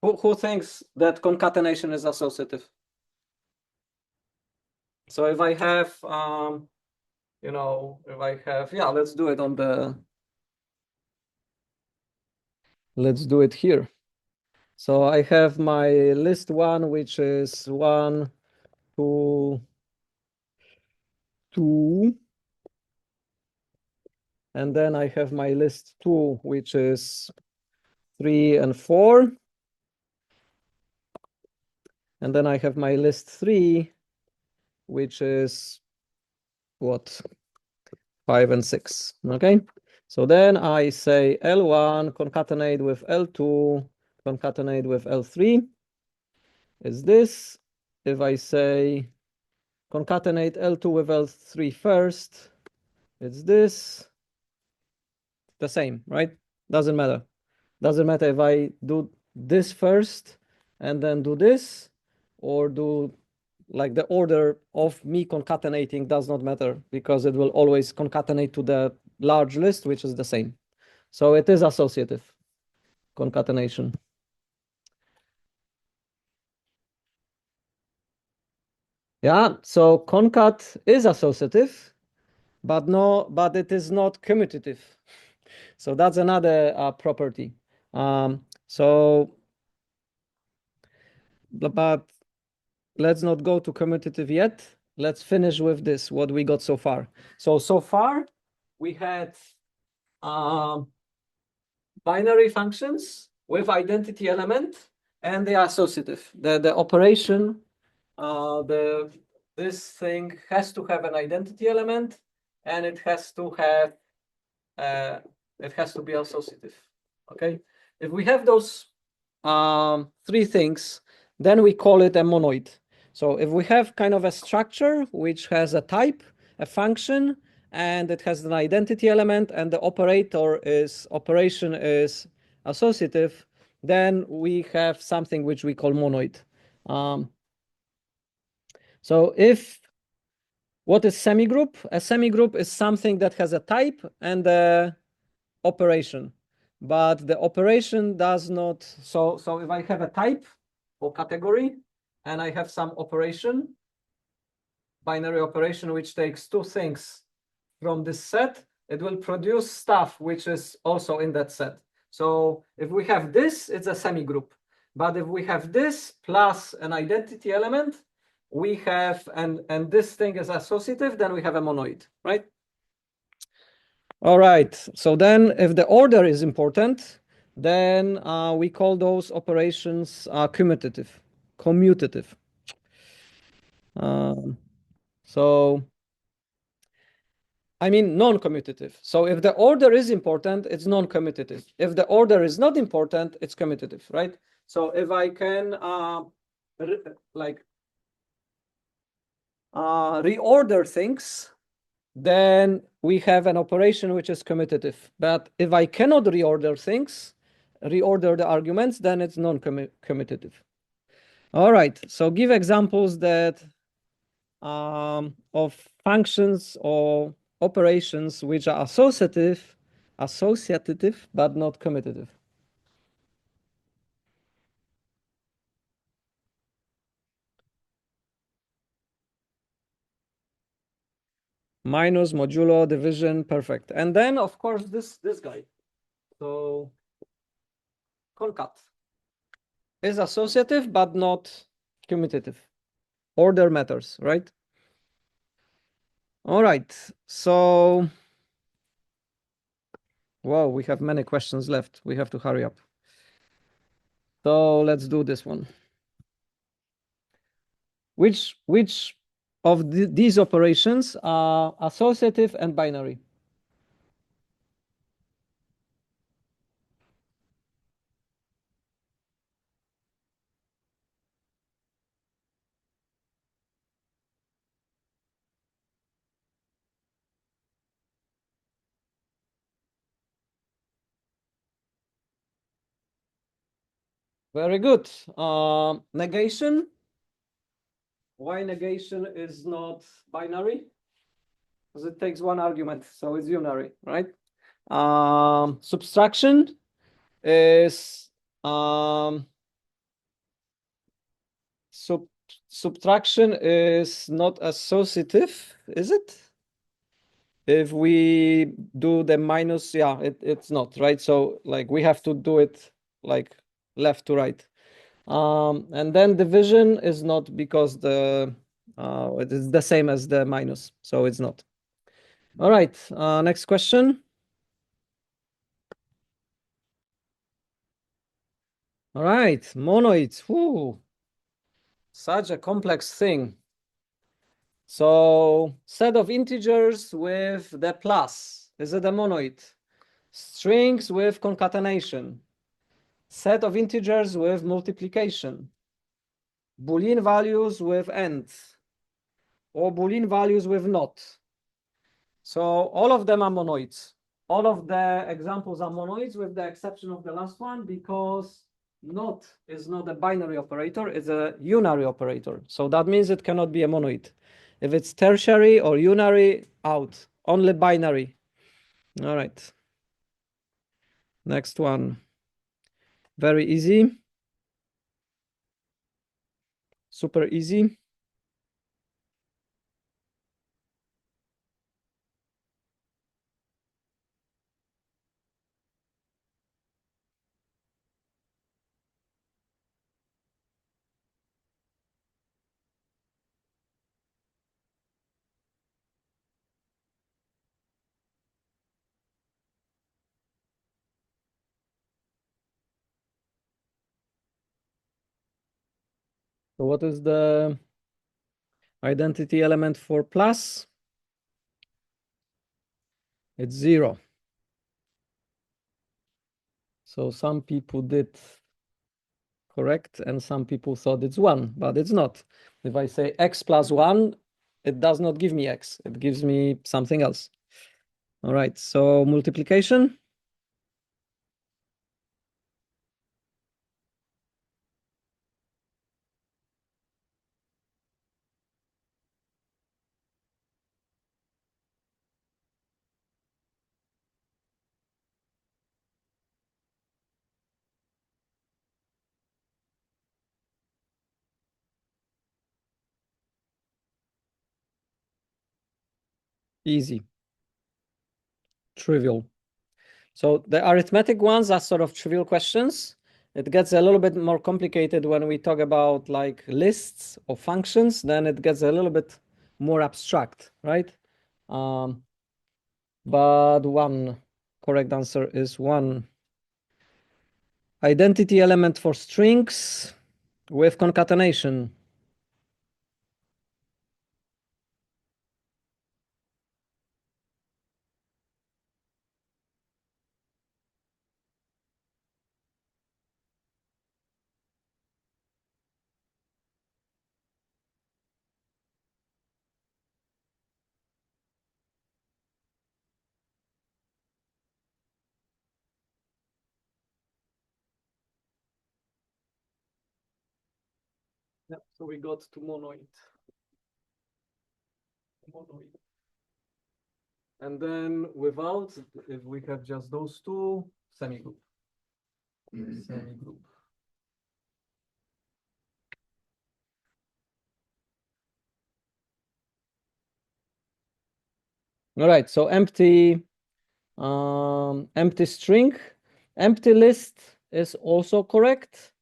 Who thinks that concatenation is associative? So if I have, if I have, yeah, let's do it on the, let's do it here. So I have my list one, which is 1, 2, 2. And then I have my list 2, which is 3 and 4. And then I have my list 3, which is what? 5 and 6. Okay. So then I say L1 concatenate with L2, concatenate with L3 is this. If I say concatenate L2 with L3 first, it's this. The same, right? Doesn't matter. Doesn't matter if I do this first and then do this, or do like the order of me concatenating does not matter, because it will always concatenate to the large list, which is the same. So it is associative concatenation. Yeah, so concat is associative, but it is not commutative. So that's another property. But let's not go to commutative yet. Let's finish with this, what we got so far. So far we had binary functions with identity element, and they are associative. The operation, this thing has to have an identity element, and it has to have it has to be associative. Okay, if we have those three things, then we call it a monoid. So if we have kind of a structure which has a type, a function, and it has an identity element, and the operation is associative, then we have something which we call monoid. So what is semigroup? A semigroup is something that has a type and a operation, but the operation does not. So if I have a type or category and I have some operation, binary operation, which takes two things from this set, it will produce stuff which is also in that set. So if we have this, it's a semigroup. But if we have this plus an identity element, we have, and this thing is associative, then we have a monoid, right? All right, so then if the order is important, then we call those operations commutative. So, I mean non-commutative. So if the order is important, it's non-commutative. If the order is not important, it's commutative, right? So if I can reorder things, then we have an operation which is commutative. But if I cannot reorder things, reorder the arguments, then it's non-commutative. All right, so give examples that of functions or operations which are associative but not commutative. Minus, modulo, division, perfect. And then, of course, this guy. So concat is associative but not commutative. Order matters, right? All right. So, wow, we have many questions left. We have to hurry up. So let's do this one. Which of these operations are associative and binary? Very good. Negation. Why negation is not binary? Because it takes one argument, so it's unary, right? Subtraction is subtraction is not associative, is it? If we do the minus, yeah, it's not, right? So like we have to do it like left to right. And then division is not because it is the same as the minus, so it's not. All right, next question. All right, monoids. Whoo, such a complex thing. So set of integers with the plus. Is it a monoid? Strings with concatenation. Set of integers with multiplication. Boolean values with and. Or Boolean values with not. So all of them are monoids. All of the examples are monoids with the exception of the last one because not is not a binary operator, it's a unary operator. So that means it cannot be a monoid. If it's tertiary or unary, out. Only binary. All right. Next one. Very easy. Super easy. So what is the identity element for plus? It's 0. So some people did correct and some people thought it's 1, but it's not. If I say x plus 1, it does not give me x. It gives me something else. All right, so multiplication. Easy. Trivial. So the arithmetic ones are sort of trivial questions. It gets a little bit more complicated when we talk about like lists or functions, then it gets a little bit more abstract, right? But one correct answer is 1. Identity element for strings with concatenation. Yeah, so we got to monoid. And then without, if we have just those two, semigroup. Semigroup. All right, so empty string. Empty list is also correct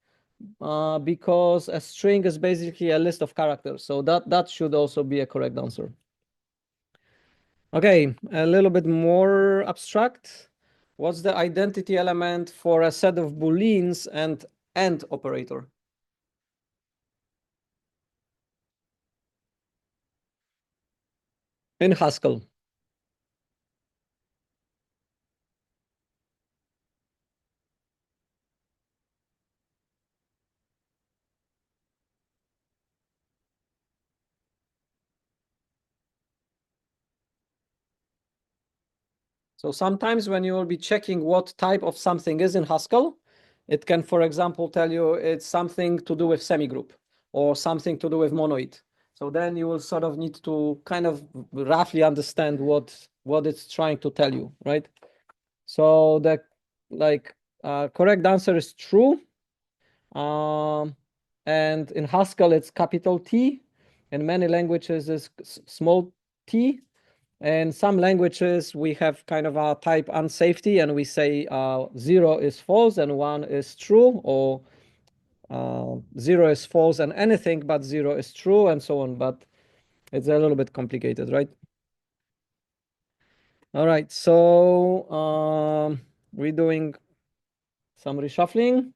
because a string is basically a list of characters. So that should also be a correct answer. Okay, a little bit more abstract. What's the identity element for a set of booleans and AND operator? In Haskell. So sometimes when you will be checking what type of something is in Haskell, it can, for example, tell you it's something to do with semigroup or something to do with monoid. So then you will sort of need to kind of roughly understand what it's trying to tell you, right? So the correct answer is true. And in Haskell, it's capital T. In many languages, it's small t. In some languages, we have kind of a type unsafety, and we say 0 is false and 1 is true, or 0 is false and anything but 0 is true, and so on. But it's a little bit complicated, right? All right, so we're doing some reshuffling.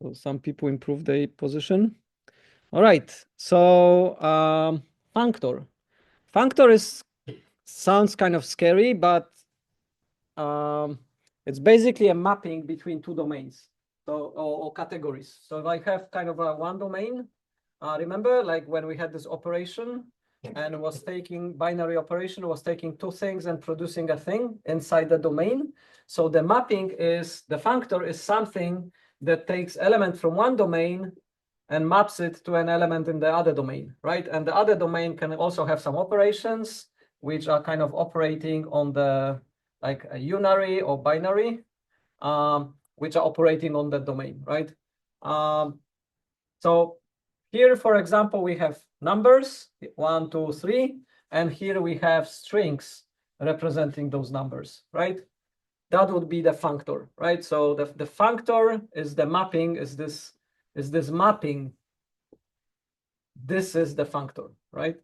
So some people improve their position. All right, so functor. Functor sounds kind of scary, but it's basically a mapping between two domains, so or categories. So if I have kind of a one domain, remember like when we had this operation and was taking binary operation, was taking two things and producing a thing inside the domain. So the mapping is, the functor is something that takes element from one domain and maps it to an element in the other domain, right? And the other domain can also have some operations which are kind of operating on the like a unary or binary, which are operating on that domain, right? So here, for example, we have numbers, 1, 2, 3, and here we have strings representing those numbers, right? That would be the functor, right? So the functor is the mapping, is this mapping. This is the functor, right?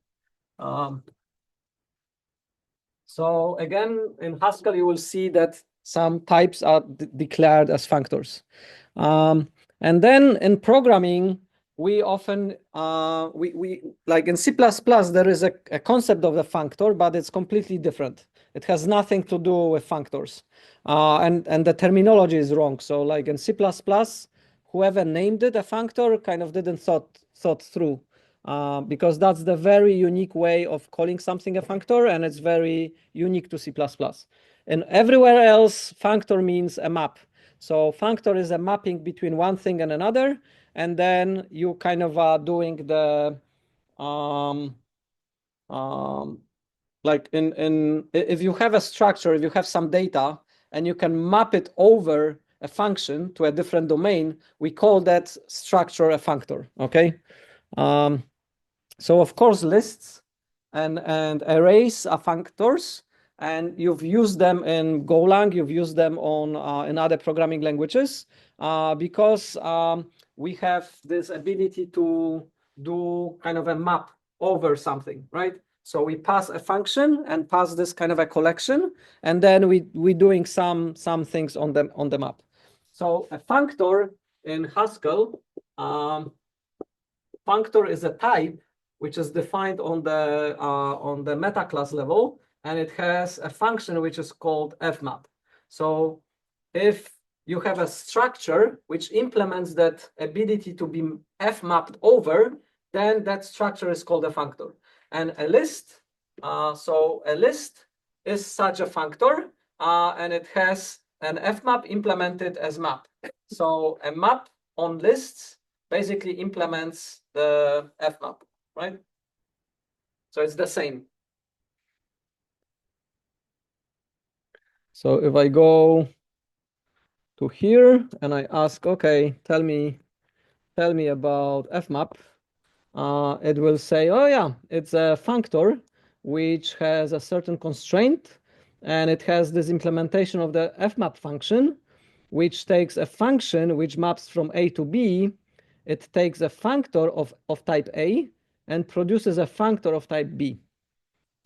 So again, in Haskell, you will see that some types are declared as functors. And then in programming, we often, we like in C++, there is a concept of a functor, but it's completely different. It has nothing to do with functors. And the terminology is wrong. So like in C++, whoever named it a functor kind of didn't thought through. Because that's the very unique way of calling something a functor, and it's very unique to C++. And everywhere else, functor means a map. So functor is a mapping between one thing and another, and then you kind of are doing the like if you have a structure, if you have some data, and you can map it over a function to a different domain, we call that structure a functor. Okay. So of course, lists and arrays are functors, and you've used them in Golang, you've used them on in other programming languages, because we have this ability to do kind of a map over something, right? So we pass a function and pass this kind of a collection, and then we doing some things on the map. So a functor in Haskell, functor is a type which is defined on the meta class level, and it has a function which is called fmap. So if you have a structure which implements that ability to be fmapped over, then that structure is called a functor. And a list, so a list is such a functor, and it has an fmap implemented as map. So a map on lists basically implements the fmap, right? So it's the same. So if I go to here and I ask, okay, tell me about fmap, it will say, oh yeah, it's a functor which has a certain constraint, and it has this implementation of the fmap function, which takes a function which maps from A to B. It takes a functor of type A and produces a functor of type B,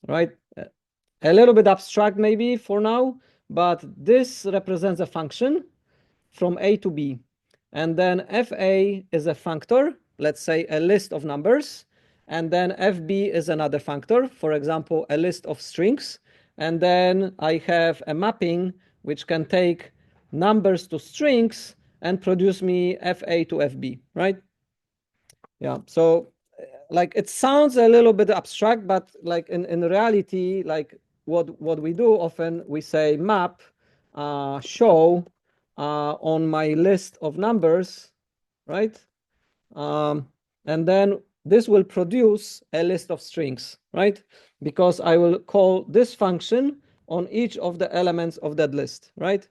right? A little bit abstract maybe for now, but this represents a function from A to B. And then FA is a functor, let's say a list of numbers. And then FB is another functor, for example, a list of strings. And then I have a mapping which can take numbers to strings and produce me FA to FB, right? Yeah, so like it sounds a little bit abstract, but like in reality, like what we do often, we say map show on my list of numbers, right? And then this will produce a list of strings, right? Because I will call this function on each of the elements of that list, right?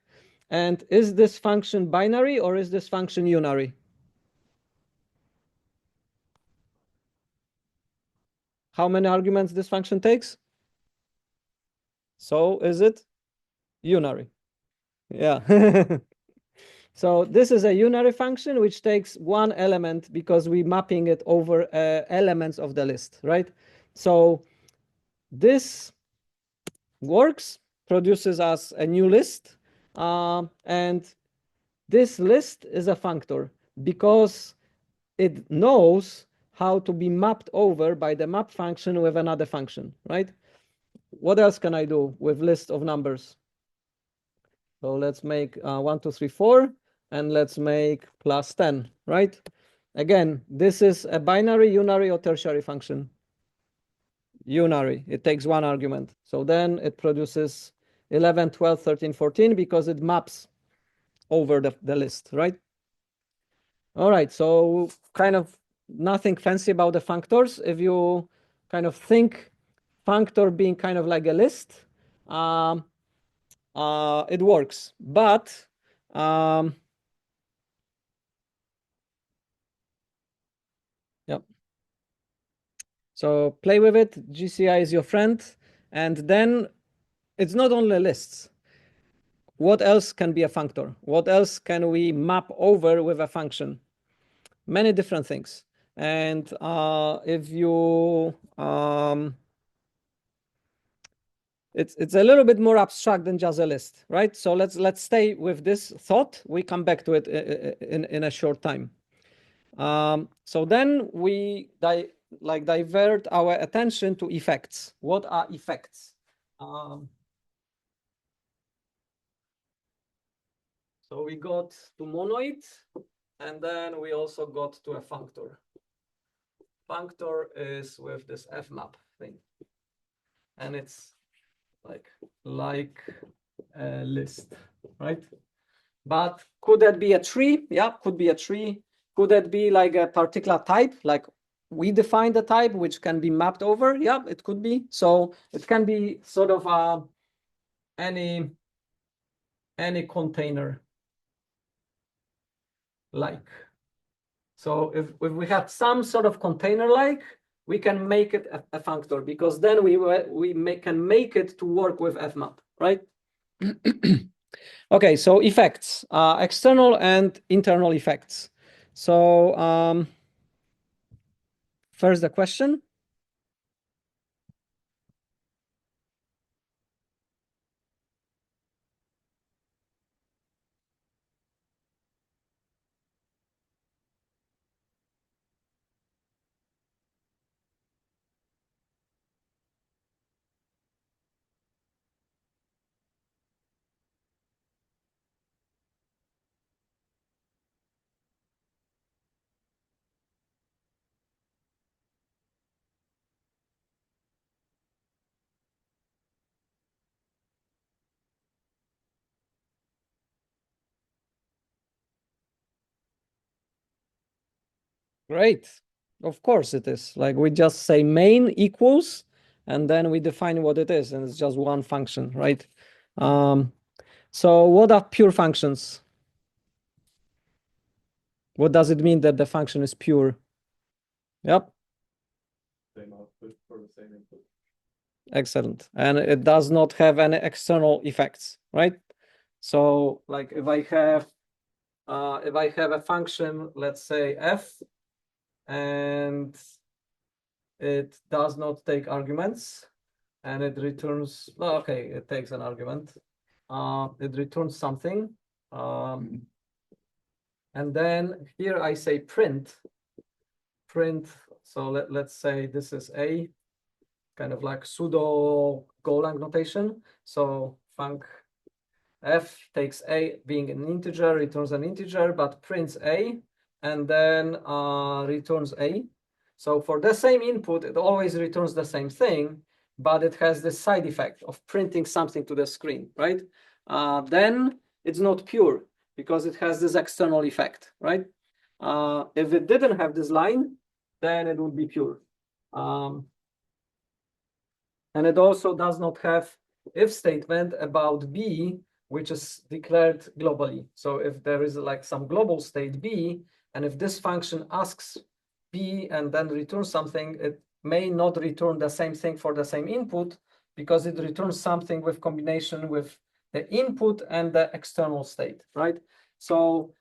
And is this function binary or is this function unary? How many arguments this function takes? So is it unary? Yeah. So this is a unary function which takes one element because we're mapping it over elements of the list, right? So this works, produces us a new list, and this list is a functor because it knows how to be mapped over by the map function with another function, right? What else can I do with list of numbers? So let's make 1, 2, 3, 4, and let's make plus 10, right? Again, this is a binary, unary, or tertiary function. Unary, it takes one argument. So then it produces 11, 12, 13, 14 because it maps over the list, right? All right, so kind of nothing fancy about the functors. If you kind of think functor being kind of like a list, it works. But yeah. So play with it. GCI is your friend. And then it's not only lists. What else can be a functor? What else can we map over with a function? Many different things. And if you it's a little bit more abstract than just a list, right? So let's stay with this thought. We come back to it in a short time. So then we divert our attention to effects. What are effects? So we got to monoid, and then we also got to a functor. Functor is with this fmap thing, and it's like a list, right? But could that be a tree? Yeah, could be a tree. Could that be like a particular type? Like we define the type which can be mapped over? Yeah, it could be. So it can be sort of any container like. So if we have some sort of container like, we can make it a functor, because then we can make it to work with fmap, right? Okay, so effects, external and internal effects. So first the question. Great. Of course it is. Like we just say main equals, and then we define what it is, and it's just one function, right? So what are pure functions? What does it mean that the function is pure? Yep. Same output for the same input. Excellent. And it does not have any external effects, right? So like if I have a function, let's say f, and it does not take arguments, and it returns, well, okay, it takes an argument. It returns something. And then here I say print. So let's say this is a kind of like pseudo Golang notation. So func f takes a being an integer, returns an integer, but prints a, and then returns a. So for the same input, it always returns the same thing, but it has this side effect of printing something to the screen, right? Then it's not pure because it has this external effect, right? If it didn't have this line, then it would be pure. And it also does not have if statement about B, which is declared globally. So if there is like some global state B, and if this function asks B and then returns something, it may not return the same thing for the same input, because it returns something with combination with the input and the external state, right? So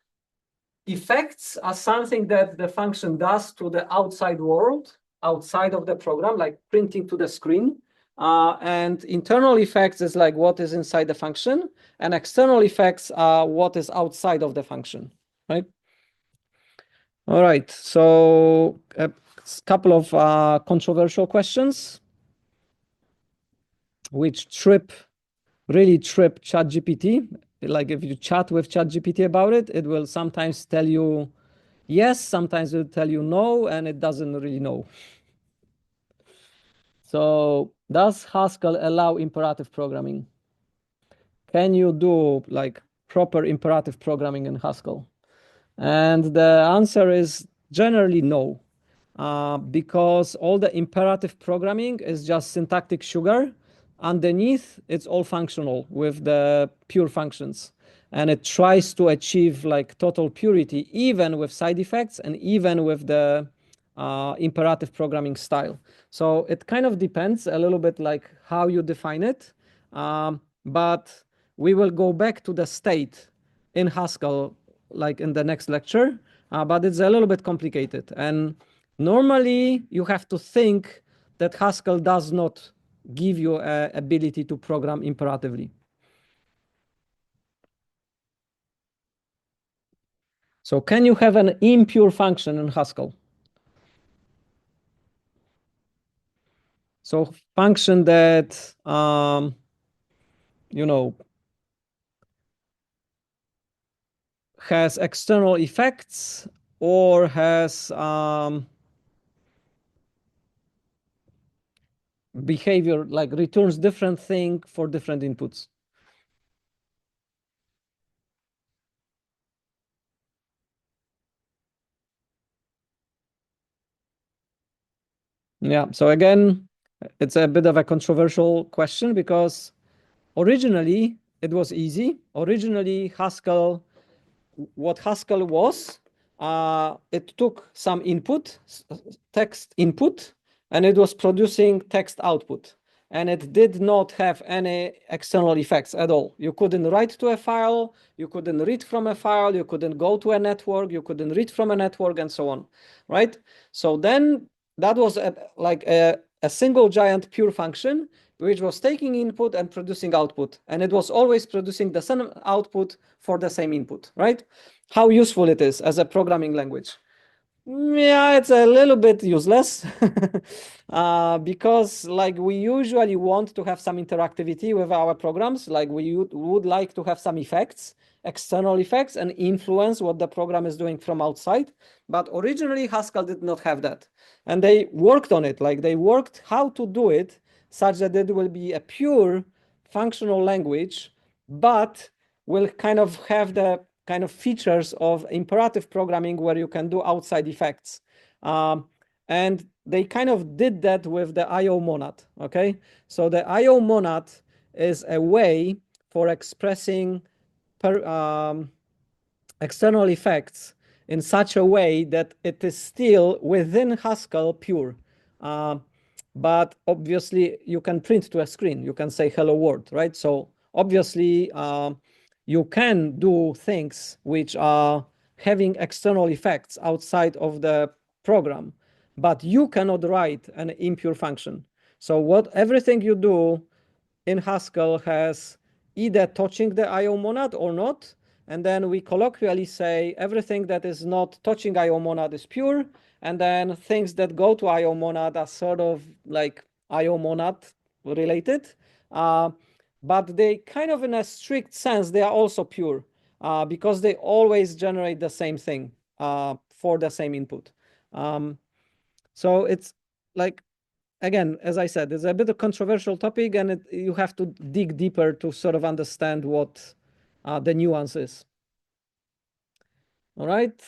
effects are something that the function does to the outside world, outside of the program, like printing to the screen. And internal effects is like what is inside the function, and external effects are what is outside of the function, right? All right, so a couple of controversial questions which really trip ChatGPT. Like if you chat with ChatGPT about it, it will sometimes tell you yes, sometimes it will tell you no, and it doesn't really know. So does Haskell allow imperative programming? Can you do like proper imperative programming in Haskell? And the answer is generally no, because all the imperative programming is just syntactic sugar. Underneath, it's all functional with the pure functions. And it tries to achieve like total purity, even with side effects and even with the imperative programming style. So it kind of depends a little bit like how you define it. But we will go back to the state in Haskell like in the next lecture, but it's a little bit complicated. And normally you have to think that Haskell does not give you an ability to program imperatively. So can you have an impure function in Haskell? So function that, you know, has external effects or has behavior, like returns different thing for different inputs. Yeah, so again, it's a bit of a controversial question because originally it was easy. Originally, Haskell, what Haskell was, it took some input, text input, and it was producing text output. And it did not have any external effects at all. You couldn't write to a file, you couldn't read from a file, you couldn't go to a network, you couldn't read from a network, and so on, right? So then that was like a single giant pure function, which was taking input and producing output. And it was always producing the same output for the same input, right? How useful it is as a programming language. Yeah, it's a little bit useless because like we usually want to have some interactivity with our programs. Like we would like to have some effects, external effects, and influence what the program is doing from outside. But originally Haskell did not have that. And they worked on it. Like they worked how to do it such that it will be a pure functional language, but will kind of have the kind of features of imperative programming where you can do outside effects. And they kind of did that with the IO monad, okay? So the IO monad is a way for expressing external effects in such a way that it is still within Haskell pure. But obviously you can print to a screen. You can say hello world, right? So obviously you can do things which are having external effects outside of the program, but you cannot write an impure function. So everything you do in Haskell has either touching the IO monad or not. And then we colloquially say everything that is not touching IO monad is pure. And then things that go to IO monad are sort of like IO monad related. But they kind of, in a strict sense, they are also pure because they always generate the same thing for the same input. So it's like, again, as I said, it's a bit of controversial topic, and you have to dig deeper to sort of understand what the nuance is. All right.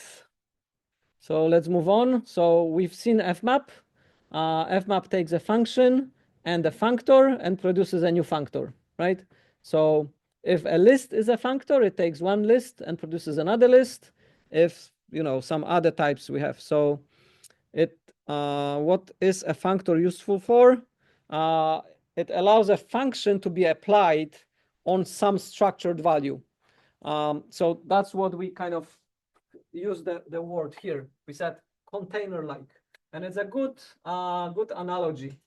So let's move on. So we've seen fmap. Fmap takes a function and a functor and produces a new functor, right? So if a list is a functor, it takes one list and produces another list. If, some other types we have. So what is a functor useful for? It allows a function to be applied on some structured value. So that's what we kind of use the word here. We said container-like, and it's a good analogy.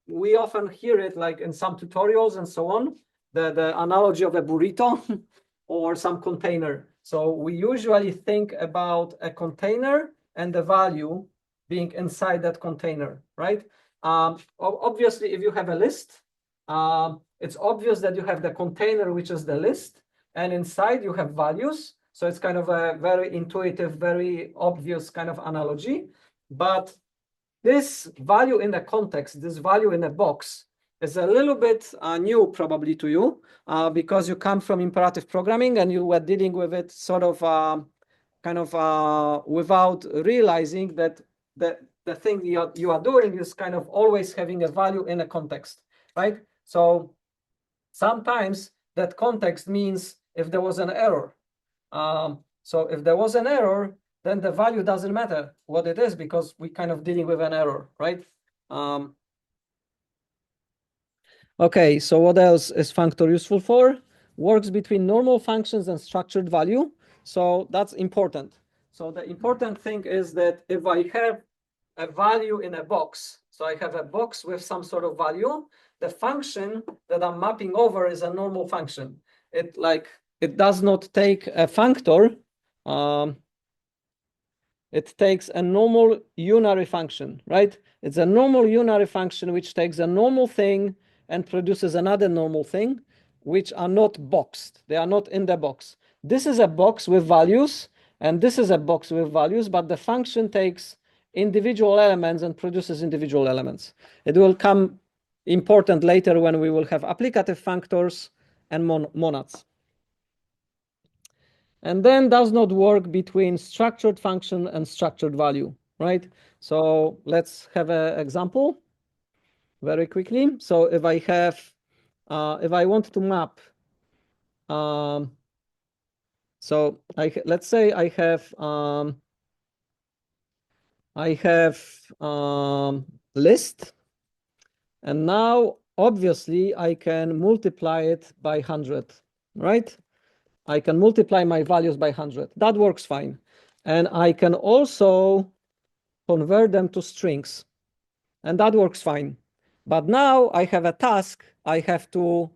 We often hear it like in some tutorials and so on, the analogy of a burrito or some container. So we usually think about a container and the value being inside that container, right? Obviously, if you have a list, it's obvious that you have the container, which is the list, and inside you have values. So it's kind of a very intuitive, very obvious kind of analogy. But this value in the context, this value in a box, is a little bit new probably to you because you come from imperative programming and you were dealing with it sort of without realizing that the thing you are doing is kind of always having a value in a context, right? So sometimes that context means if there was an error. So if there was an error, then the value doesn't matter what it is because we're kind of dealing with an error, right? Okay, so what else is functor useful for? Works between normal functions and structured value. So that's important. So the important thing is that if I have a value in a box, So I have a box with some sort of value. The function that I'm mapping over is a normal function. It does not take a functor. It takes a normal unary function, right? It's a normal unary function which takes a normal thing and produces another normal thing, which are not boxed. They are not in the box. This is a box with values, and this is a box with values, but the function takes individual elements and produces individual elements. It will come important later when we will have applicative functors and monads. And then does not work between structured function and structured value, right? So let's have an example very quickly. So if I have, if I want to map, so let's say I have list, and now obviously I can multiply it by 100, right? I can multiply my values by 100. That works fine. And I can also convert them to strings, and that works fine. But now I have a task. I have to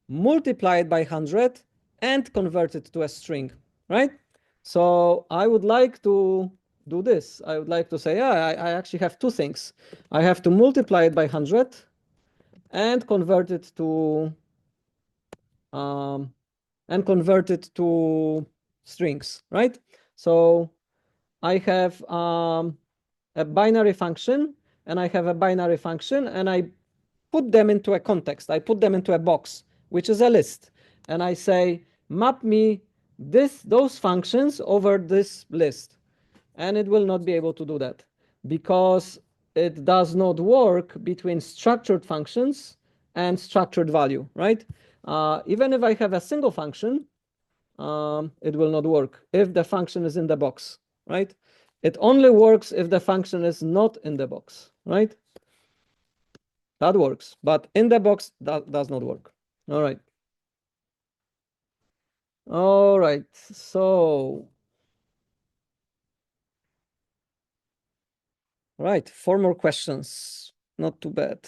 multiply it by 100 and convert it to a string, right? So I would like to do this. I would like to say, yeah, I actually have two things. I have to multiply it by 100 and convert it to strings, right? So I have a binary function, and I have a binary function, and I put them into a context. I put them into a box, which is a list. And I say, map me those functions over this list. And it will not be able to do that because it does not work between structured functions and structured value, right? Even if I have a single function, it will not work if the function is in the box, right? It only works if the function is not in the box, right? That works, but in the box, that does not work. All right. All right, so, right, 4 more questions. Not too bad.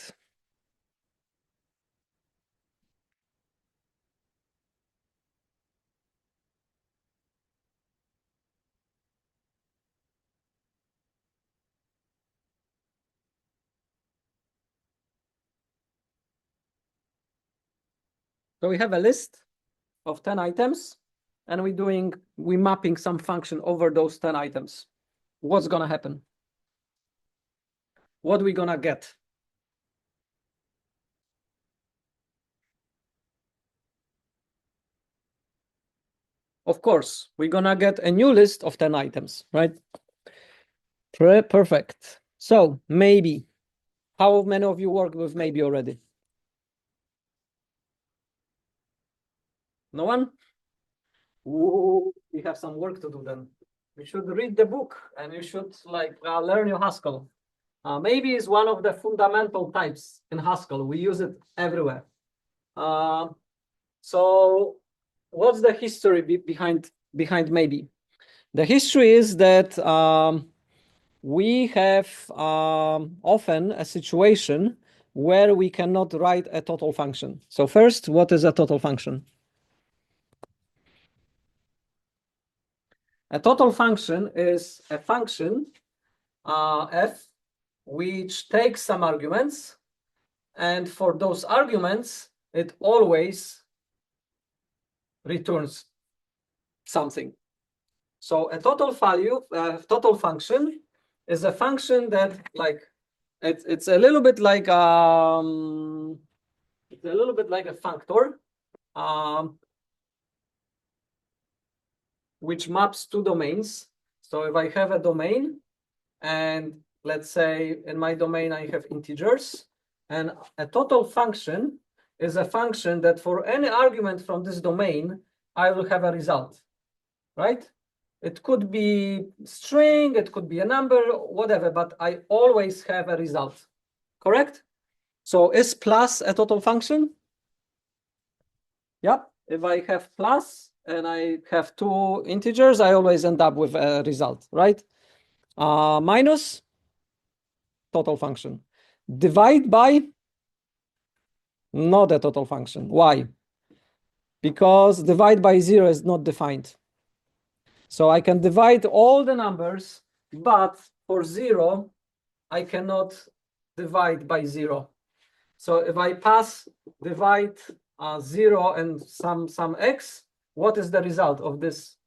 So we have a list of 10 items, and we're mapping some function over those 10 items. What's gonna happen? What are we gonna get? Of course, we're gonna get a new list of 10 items, right? Perfect. So maybe, how many of you worked with maybe already? No one? Ooh, we have some work to do then. You should read the book, and you should learn your Haskell. Maybe is one of the fundamental types in Haskell. We use it everywhere. So what's the history behind maybe? The history is that we have often a situation where we cannot write a total function. So first, what is a total function? A total function is a function f which takes some arguments, and for those arguments it always returns something. So a total function is a function that it's a little bit like a functor, which maps two domains. So if I have a domain, and let's say in my domain I have integers, and a total function is a function that for any argument from this domain, I will have a result, right? It could be string, it could be a number, whatever, but I always have a result, correct? So is plus a total function? Yep, if I have plus and I have two integers, I always end up with a result, right? Minus, total function. Divide by, not a total function. Why? Because divide by 0 is not defined. So I can divide all the numbers, but for 0, I cannot divide by 0. So if I pass divide 0 and some x, what is the result of this?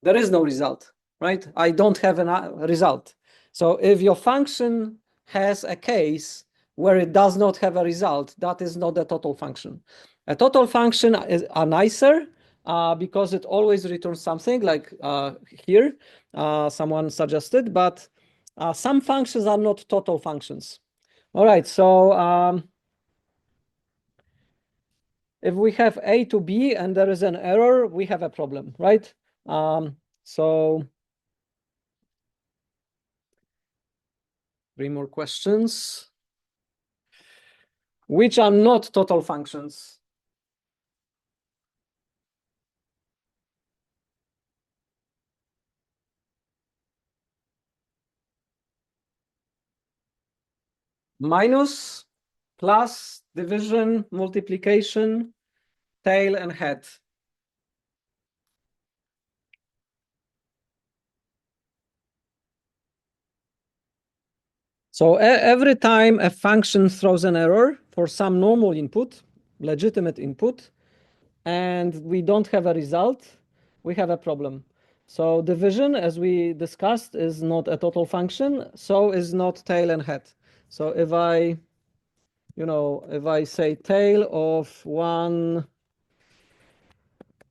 There is no result, right? I don't have a result. So if your function has a case where it does not have a result, that is not a total function. A total function is nicer because it always returns something, like here someone suggested, but some functions are not total functions. All right, so if we have A to B and there is an error, we have a problem, right? So 3 more questions. Which are not total functions? Minus, plus, division, multiplication, tail, and head. So every time a function throws an error for some normal input, legitimate input, and we don't have a result, we have a problem. So division, as we discussed, is not a total function, so is not tail and head. So if I say tail of 1,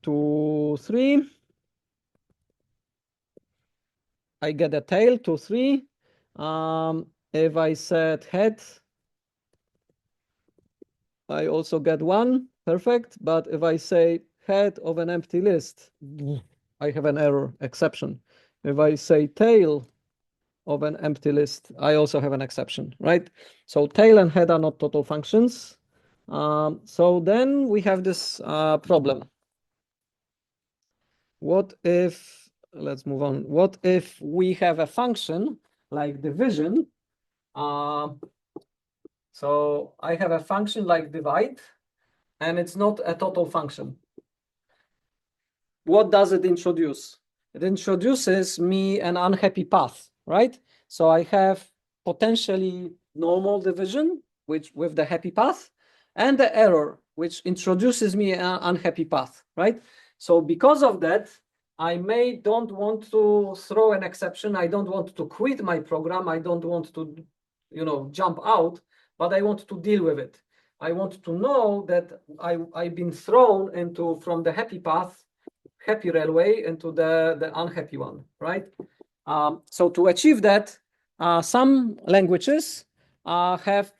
2, 3, I get a tail, 2, 3. If I said head, I also get 1, perfect. But if I say head of an empty list, I have an error, exception. If I say tail of an empty list, I also have an exception, right? So tail and head are not total functions. So then we have this problem. What if, let's move on. What if we have a function like division? So I have a function like divide, and it's not a total function. What does it introduce? It introduces me an unhappy path, right? So I have potentially normal division, which with the happy path, and the error, which introduces me an unhappy path, right? So because of that, I don't want to throw an exception. I don't want to quit my program. I don't want to, jump out, but I want to deal with it. I want to know that I've been thrown from the happy path, happy railway, into the unhappy one, right? So to achieve that, some languages have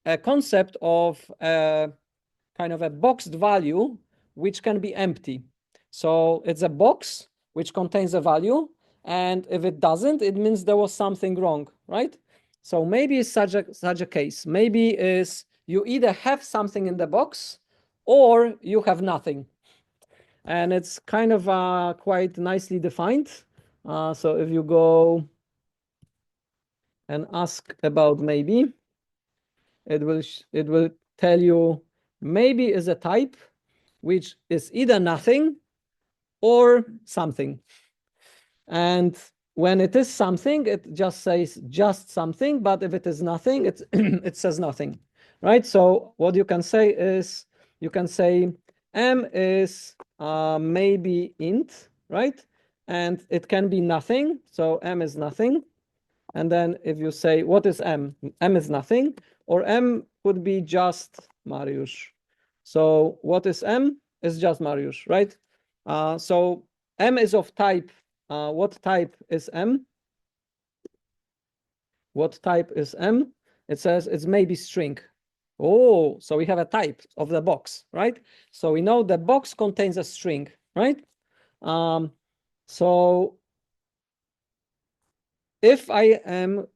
a concept of kind of a boxed value which can be empty. So it's a box which contains a value, and if it doesn't, it means there was something wrong, right? So maybe it's such a case. Maybe is you either have something in the box or you have nothing. And it's kind of quite nicely defined. So if you go and ask about maybe, it will tell you maybe is a type which is either nothing or something. And when it is something, it just says just something. But if it is nothing, it says nothing, right? So what you can say is, you can say m is maybe int, right? And it can be nothing. So m is nothing. And then if you say, what is m? M is nothing. Or m could be just Mariusz. So what is m? It's just Mariusz, right? So m is of type. What type is m? What type is m? It says it's maybe string. Oh, so we have a type of the box, right? So we know the box contains a string, right? So if I am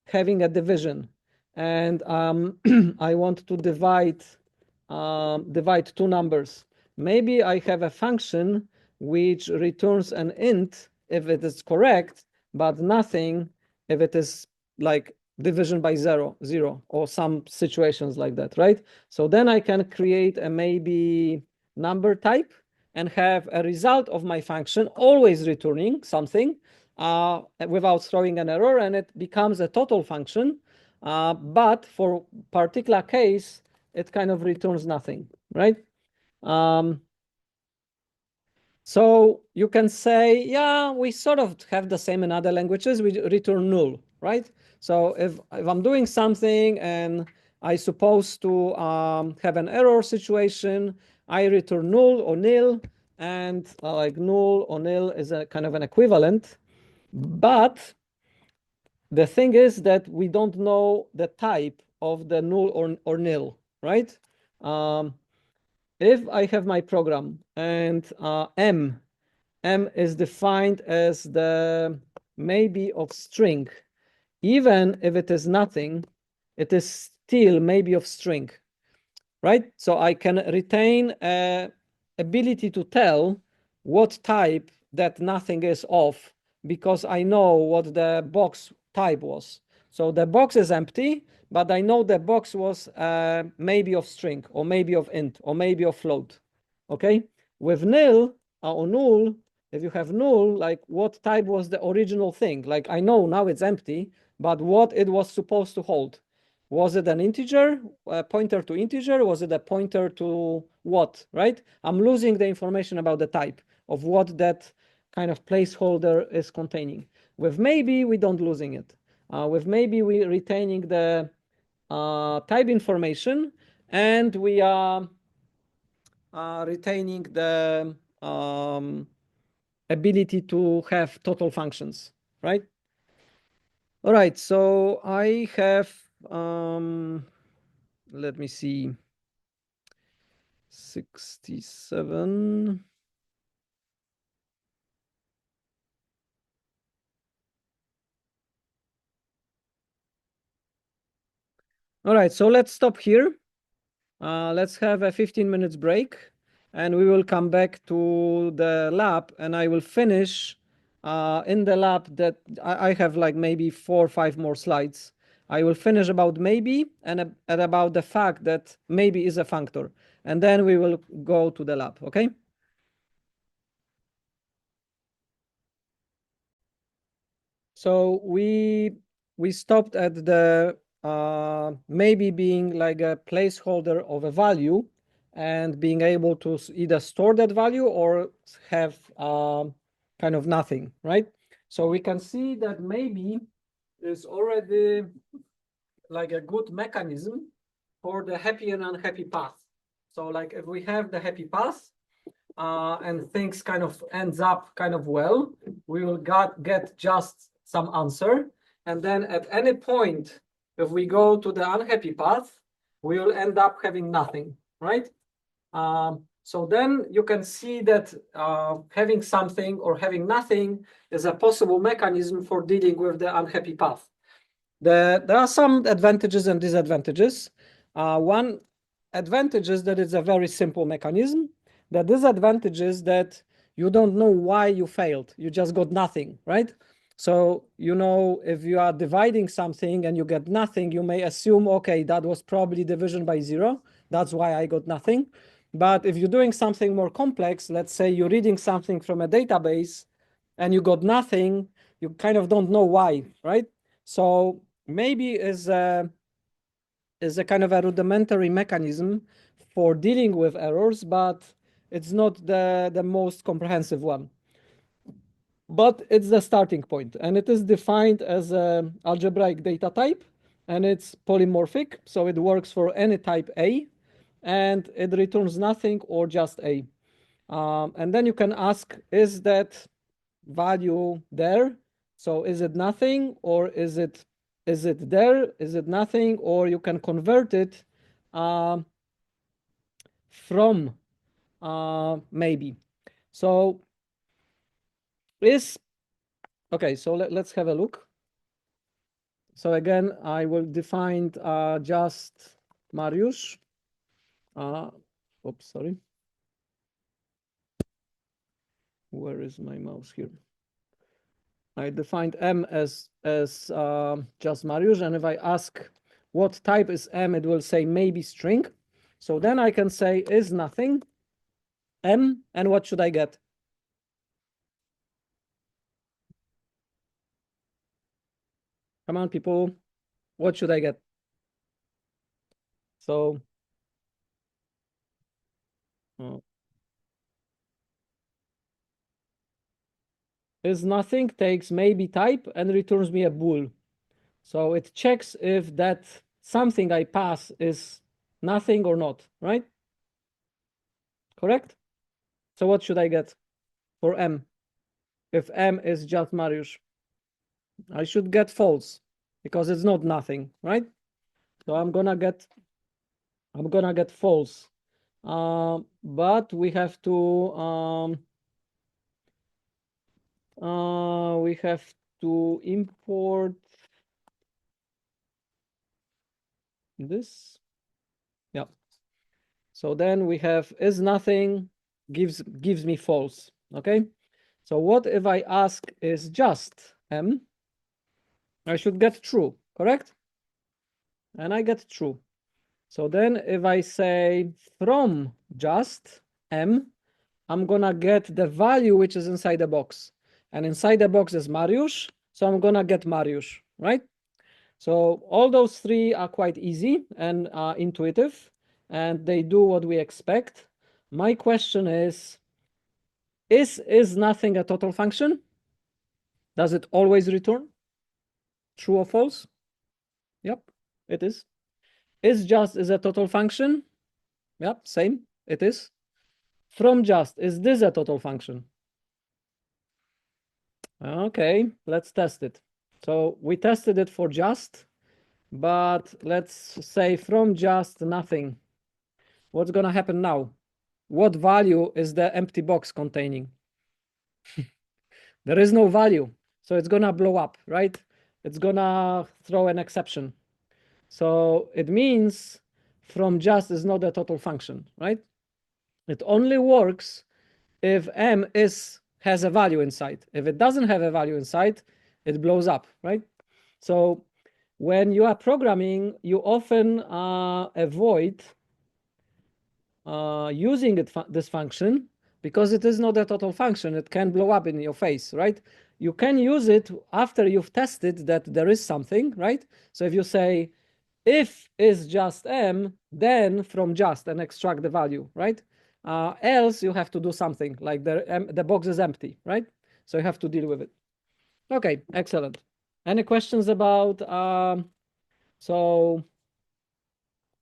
having a division and I want to divide two numbers, maybe I have a function which returns an int if it is correct, but nothing if it is like division by zero, or some situations like that, right? So then I can create a maybe number type and have a result of my function always returning something without throwing an error, and it becomes a total function. But for particular case, it kind of returns nothing, right? So you can say, yeah, we sort of have the same in other languages. We return null, right? So if I'm doing something and I supposed to have an error situation, I return null or nil, and like null or nil is a kind of an equivalent. But the thing is that we don't know the type of the null or nil, right? If I have my program and m is defined as the maybe of string, even if it is nothing, it is still maybe of string, right? So I can retain ability to tell what type that nothing is of, because I know what the box type was. So the box is empty, but I know the box was maybe of string, or maybe of int, or maybe of float. Okay? With nil or null, if you have null, like what type was the original thing? Like I know now it's empty, but what it was supposed to hold. Was it an integer, a pointer to integer? Was it a pointer to what, right? I'm losing the information about the type of what that kind of placeholder is containing. With maybe, we don't losing it. With maybe, we retaining the type information, and we are retaining the ability to have total functions, right? All right, so I have, let me see, 67. All right, so let's stop here. Let's have a 15 minutes break, and we will come back to the lab, and I will finish in the lab that I have like maybe 4 or 5 more slides. I will finish about maybe and about the fact that maybe is a functor, and then we will go to the lab, okay? So we stopped at the maybe being like a placeholder of a value, and being able to either store that value or have kind of nothing, right? So we can see that maybe is already like a good mechanism for the happy and unhappy path. So like if we have the happy path, and things kind of ends up kind of well, we will get just some answer. And then at any point, if we go to the unhappy path, we will end up having nothing, right? So then you can see that having something or having nothing is a possible mechanism for dealing with the unhappy path. There are some advantages and disadvantages. One advantage is that it's a very simple mechanism. The disadvantage is that you don't know why you failed. You just got nothing, right? So, if you are dividing something and you get nothing, you may assume, okay, that was probably division by zero. That's why I got nothing. But if you're doing something more complex, let's say you're reading something from a database and you got nothing, you kind of don't know why, right? So maybe is a kind of a rudimentary mechanism for dealing with errors, but it's not the most comprehensive one. But it's the starting point, and it is defined as an algebraic data type, and it's polymorphic, so it works for any type A, and it returns nothing or just A. And then you can ask, is that value there? So is it nothing, or is it there? Is it nothing? Or you can convert it from maybe. So okay, so let's have a look. So again, I will define just Mariusz. Oops, sorry. Where is my mouse here? I defined M as just Mariusz, and if I ask what type is M, it will say maybe string. So then I can say is nothing M, and what should I get? Come on, people. What should I get? So is nothing takes maybe type and returns me a bool. So it checks if that something I pass is nothing or not, right? Correct? So what should I get for M? If M is just Mariusz, I should get false because it's not nothing, right? So I'm gonna get false. But we have to import this. Yeah. So then we have is nothing gives me false. Okay. So what if I ask is just M? I should get true, correct? And I get true. So then if I say from just M, I'm gonna get the value which is inside the box. And inside the box is Mariusz, so I'm gonna get Mariusz, right? So all those three are quite easy and intuitive, and they do what we expect. My question is nothing a total function? Does it always return? True or false? Yep, it is. Is just is a total function? Yep, same, it is. From just, is this a total function? Okay, let's test it. So we tested it for just, but let's say from just nothing. What's gonna happen now? What value is the empty box containing? There is no value, so it's gonna blow up, right? It's gonna throw an exception. So it means from just is not a total function, right? It only works if M has a value inside. If it doesn't have a value inside, it blows up, right? So when you are programming, you often avoid using this function because it is not a total function. It can blow up in your face, right? You can use it after you've tested that there is something, right? So if you say, if is just M, then from just and extract the value, right? Else you have to do something like the box is empty, right? So you have to deal with it. Okay, excellent. Any questions about, so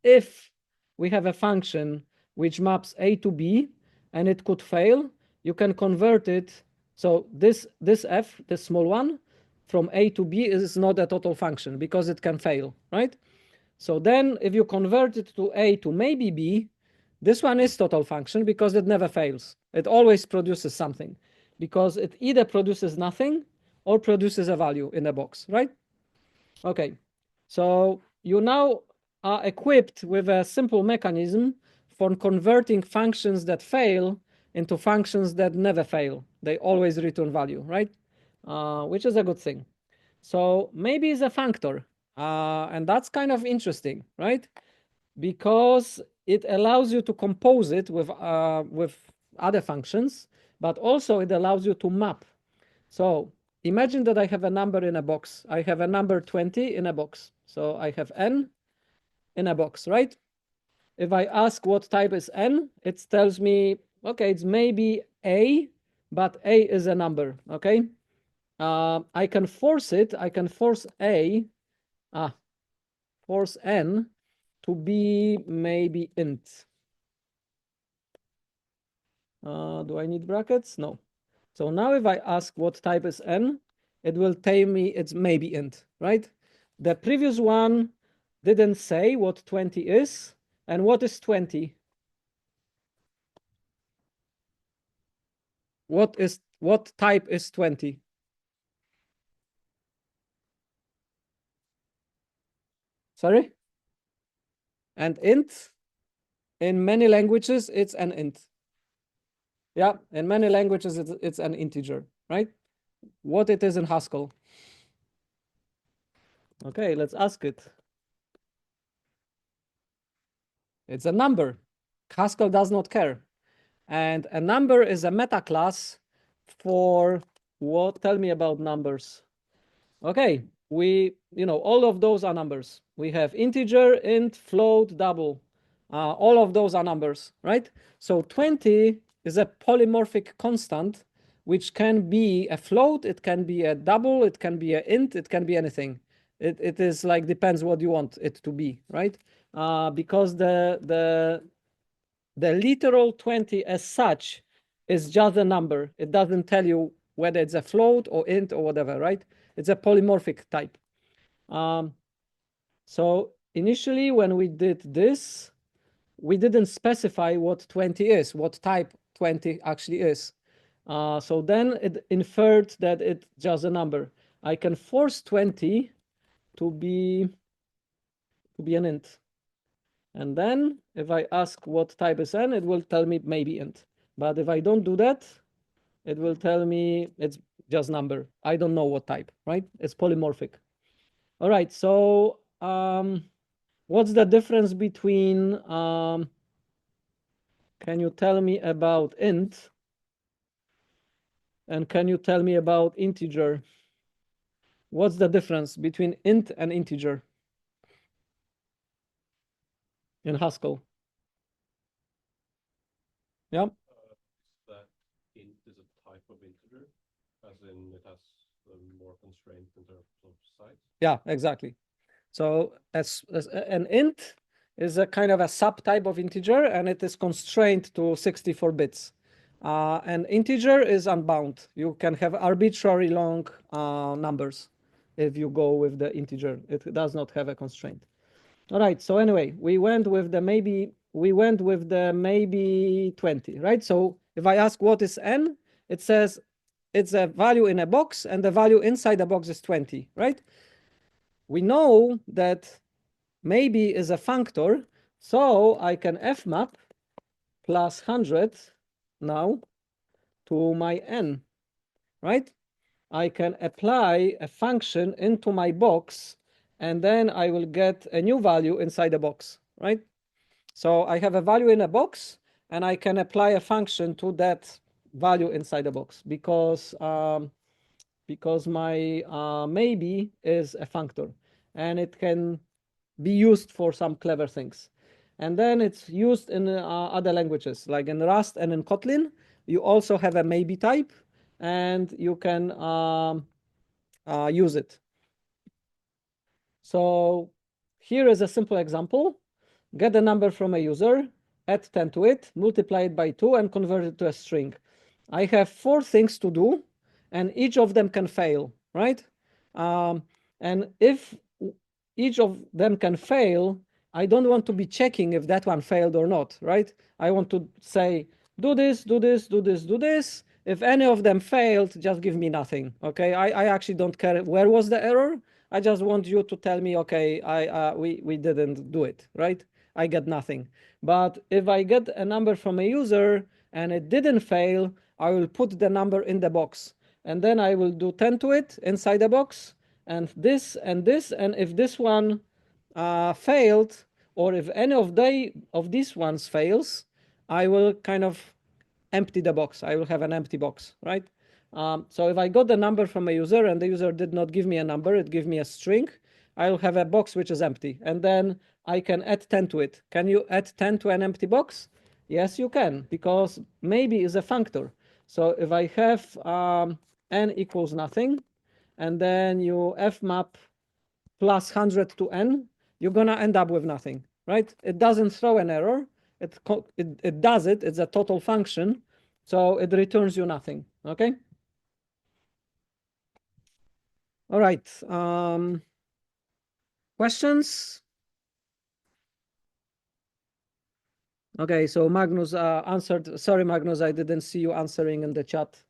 if we have a function which maps A to B and it could fail, you can convert it. So this f, this small one, from A to B is not a total function because it can fail, right? So then if you convert it to A to maybe B, this one is total function because it never fails. It always produces something because it either produces nothing or produces a value in a box, right? Okay, so you now are equipped with a simple mechanism for converting functions that fail into functions that never fail. They always return value, right? Which is a good thing. So maybe it's a functor, and that's kind of interesting, right? Because it allows you to compose it with other functions, but also it allows you to map. So imagine that I have a number in a box. I have a number 20 in a box. So I have n in a box, right? If I ask what type is n, it tells me, okay, it's maybe a, but a is a number, okay? I can force it. I can force force n to be maybe int. Do I need brackets? No. So now if I ask what type is n, it will tell me it's maybe int, right? The previous one didn't say what 20 is. And what is 20? What type is 20? Sorry? And int, in many languages, it's an int. Yeah, in many languages, it's an integer, right? what it is in Haskell? Okay, let's ask it. It's a number. Haskell does not care. And a number is a meta class for what? Tell me about numbers. Okay, all of those are numbers. We have integer, int, float, double. All of those are numbers, right? So 20 is a polymorphic constant, which can be a float, it can be a double, it can be an int, it can be anything. It is like depends what you want it to be, right? Because the literal 20 as such is just a number. It doesn't tell you whether it's a float or int or whatever, right? It's a polymorphic type. So initially when we did this, we didn't specify what 20 is, what type 20 actually is. So then it inferred that it's just a number. I can force 20 to be an int. And then if I ask what type is n, it will tell me maybe int. But if I don't do that, it will tell me it's just number. I don't know what type, right? It's polymorphic. All right, so what's the difference between, can you tell me about int? And can you tell me about integer? What's the difference between int and integer in Haskell? Yeah. That int is a type of integer, as in it has more constraint in terms of size. Yeah, exactly. So as an int is a kind of a subtype of integer, and it is constrained to 64 bits. An integer is unbound. You can have arbitrary long numbers if you go with the integer. It does not have a constraint. All right. So anyway, we went with the maybe 20, right? So if I ask what is n, it says it's a value in a box, and the value inside the box is 20, right? We know that maybe is a functor, so I can fmap plus 100 now to my n, right? I can apply a function into my box, and then I will get a new value inside the box, right? So I have a value in a box, and I can apply a function to that value inside the box because my maybe is a functor, and it can be used for some clever things. And then it's used in other languages, like in Rust and in Kotlin. You also have a maybe type, and you can use it. So here is a simple example. Get a number from a user, add 10 to it, multiply it by 2, and convert it to a string. I have 4 things to do, and each of them can fail, right? And if each of them can fail, I don't want to be checking if that one failed or not, right? I want to say, do this, do this, do this, do this. If any of them failed, just give me nothing, okay? I actually don't care where was the error. I just want you to tell me, okay, we didn't do it, right? I get nothing. But if I get a number from a user and it didn't fail, I will put the number in the box. And then I will do 10 to it inside the box, and this and this. And if this one failed, or if any of these ones fails, I will kind of empty the box. I will have an empty box, right? So if I got the number from a user and the user did not give me a number, it gave me a string, I'll have a box which is empty. And then I can add 10 to it. Can you add 10 to an empty box? Yes, you can, because maybe is a functor. So if I have n equals nothing, and then you fmap plus 100 to n, you're going to end up with nothing, right? It doesn't throw an error. It does it. It's a total function. So it returns you nothing, okay? All right. Questions? Okay, so Magnus answered. Sorry, Magnus, I didn't see you answering in the chat.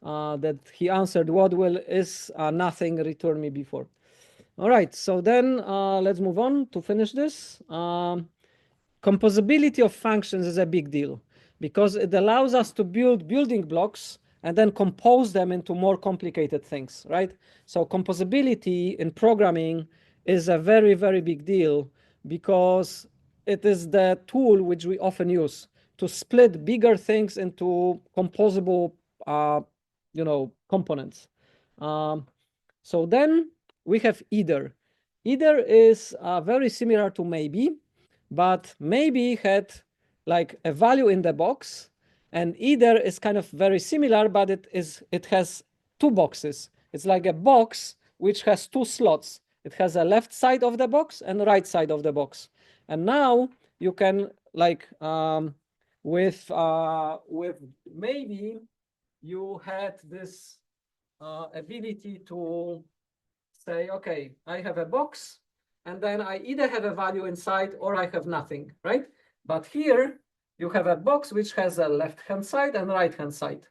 That he answered, what will is nothing, return me before. All right, so then let's move on to finish this. Composability of functions is a big deal because it allows us to build building blocks and then compose them into more complicated things, right? So composability in programming is a very, very big deal because it is the tool which we often use to split bigger things into composable, components. So then we have either. Either is very similar to maybe, but maybe had like a value in the box, and either is kind of very similar, but it has two boxes. It's like a box which has two slots. It has a left side of the box and right side of the box. And now you can like with maybe you had this ability to say, okay, I have a box, and then I either have a value inside or I have nothing, right? But here you have a box which has a left-hand side and right-hand side.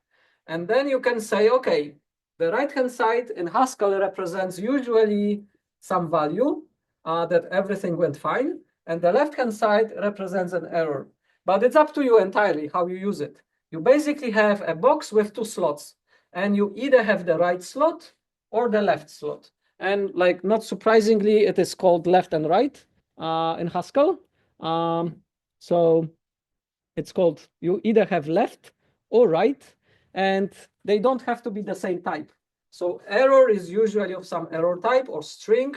And then you can say, okay, the right-hand side in Haskell represents usually some value that everything went fine, and the left-hand side represents an error. But it's up to you entirely how you use it. You basically have a box with two slots, and you either have the right slot or the left slot. And like not surprisingly, it is called left and right in Haskell. So it's called, you either have left or right, and they don't have to be the same type. So error is usually of some error type or string,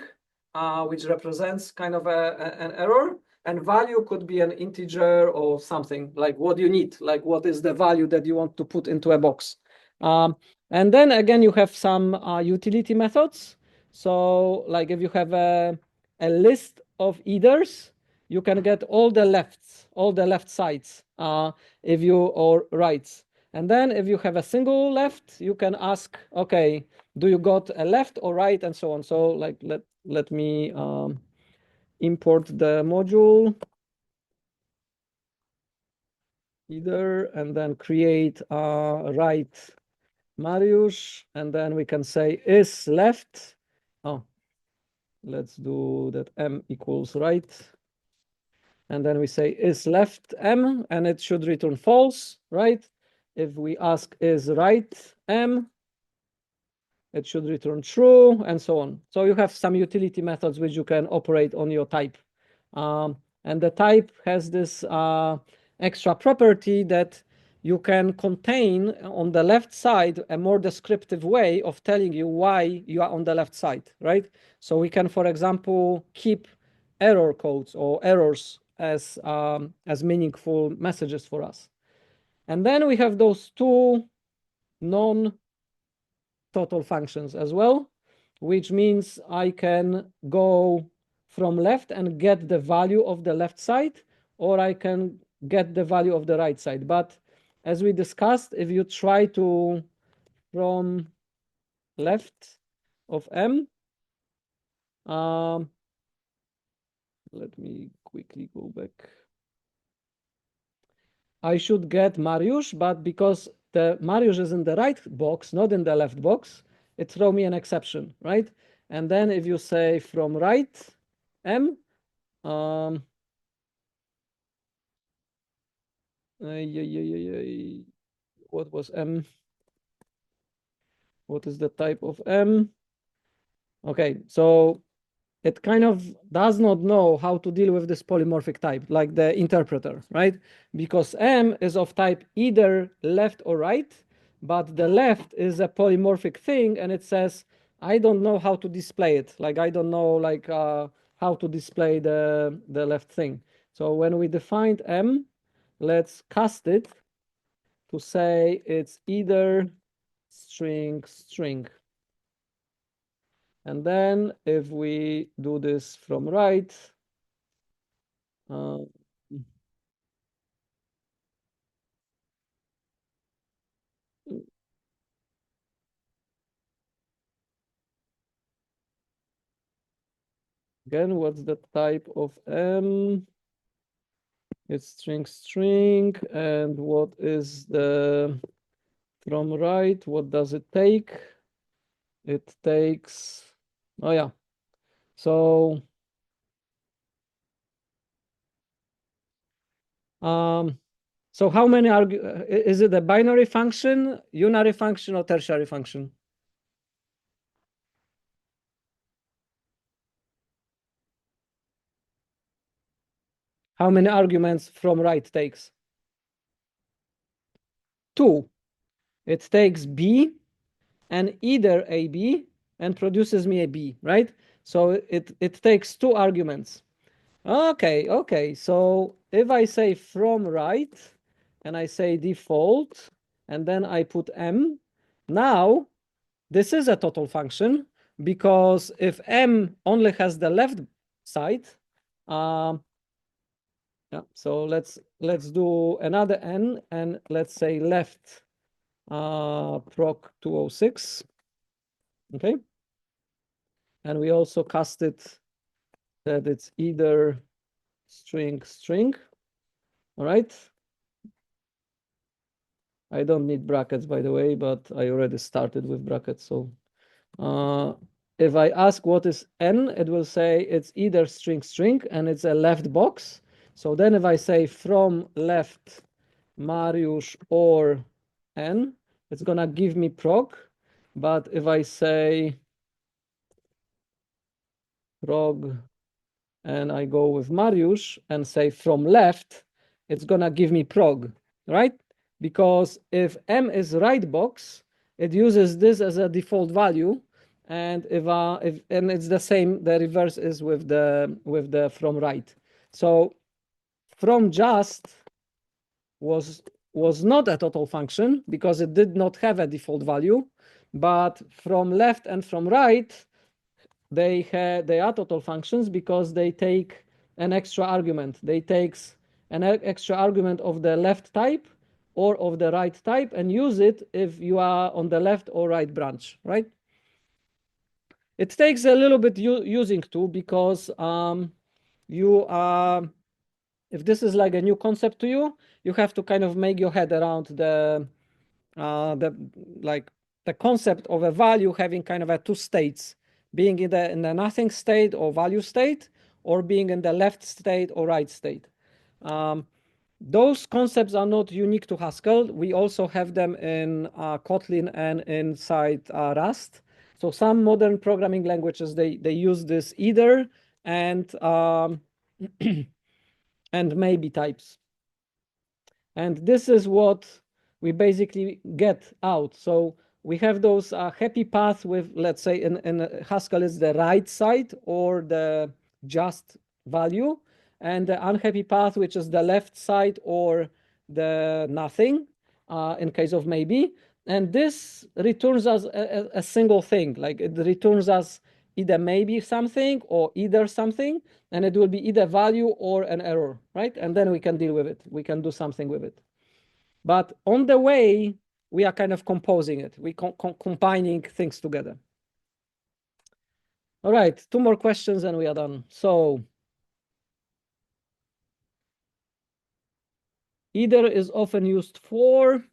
which represents kind of an error. And value could be an integer or something like what you need, like what is the value that you want to put into a box. And then again, you have some utility methods. So like if you have a list of either's, you can get all the left sides if you or rights. And then if you have a single left, you can ask, okay, do you got a left or right, and so on. So like let me import the module either, and then create right Mariusz, and then we can say is left. Oh, let's do that m equals right. And then we say is left m, and it should return false, right? If we ask is right m, it should return true, and so on. So you have some utility methods which you can operate on your type. And the type has this extra property that you can contain on the left side a more descriptive way of telling you why you are on the left side, right? So we can, for example, keep error codes or errors as meaningful messages for us. And then we have those two non-total functions as well, which means I can go from left and get the value of the left side, or I can get the value of the right side. But as we discussed, if you try to from left of m, let me quickly go back. I should get Mariusz, but because the Mariusz is in the right box, not in the left box, it throw me an exception, right? And then if you say from right m, what was m? What is the type of m? Okay, so it kind of does not know how to deal with this polymorphic type, like the interpreter, right? Because m is of type either left or right, but the left is a polymorphic thing, and it says, I don't know how to display it. Like, I don't know like how to display the left thing. So when we defined m, let's cast it to say it's either string. And then if we do this from right, again, what's the type of m? It's string, and what is the from right? What does it take? It takes, oh yeah. So So how many is it a binary function, unary function, or tertiary function? How many arguments from right takes? 2. It takes B and either AB and produces me a B, right? So it takes 2 arguments. Okay. So if I say from right and I say default and then I put M, now this is a total function because if M only has the left side, yeah, so let's do another N and let's say left PROG2006. Okay. And we also cast it that it's either string. All right. I don't need brackets, by the way, but I already started with brackets. So if I ask what is N, it will say it's either string, and it's a left box. So then if I say from left Mariusz or N, it's going to give me prog. But if I say prog and I go with Mariusz and say from left, it's going to give me prog, right? Because if M is right box, it uses this as a default value. And if and it's the same, the reverse is with the from right. So from just was not a total function because it did not have a default value, but from left and from right, they are total functions because they take an extra argument. They takes an extra argument of the left type or of the right type and use it if you are on the left or right branch, right? It takes a little bit using to because you are, if this is like a new concept to you, you have to kind of make your head around the like the concept of a value having kind of a 2 states, being in the nothing state or value state, or being in the left state or right state. Those concepts are not unique to Haskell. We also have them in Kotlin and inside Rust. So some modern programming languages, they use this either and and maybe types. And this is what we basically get out. So we have those happy paths with, let's say in Haskell is the right side or the just value, and the unhappy path, which is the left side or the nothing in case of maybe. And this returns us a single thing, like it returns us either maybe something or either something, and it will be either value or an error, right? And then we can deal with it. We can do something with it. But on the way, we are kind of composing it. We combining things together. All right, 2 more questions and we are done. So either is often used for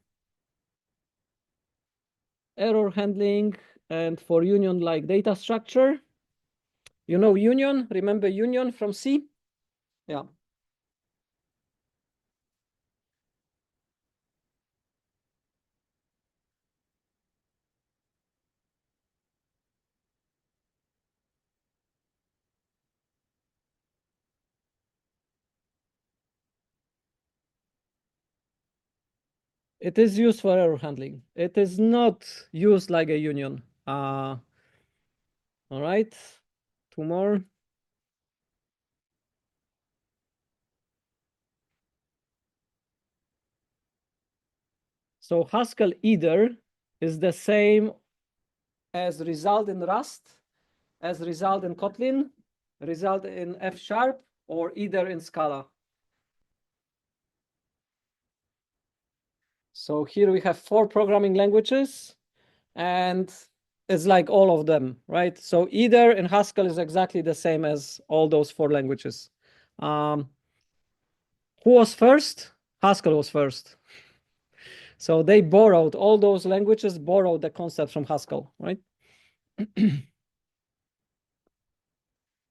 error handling and for union-like data structure. You know union? Remember union from C? Yeah. It is used for error handling. It is not used like a union. All right, 2 more. So Haskell either is the same as result in Rust, as result in Kotlin, result in F#, or either in Scala. So here we have 4 programming languages, and it's like all of them, right? So either in Haskell is exactly the same as all those 4 languages. Who was first? Haskell was first. So they borrowed, all those languages borrowed the concept from Haskell, right?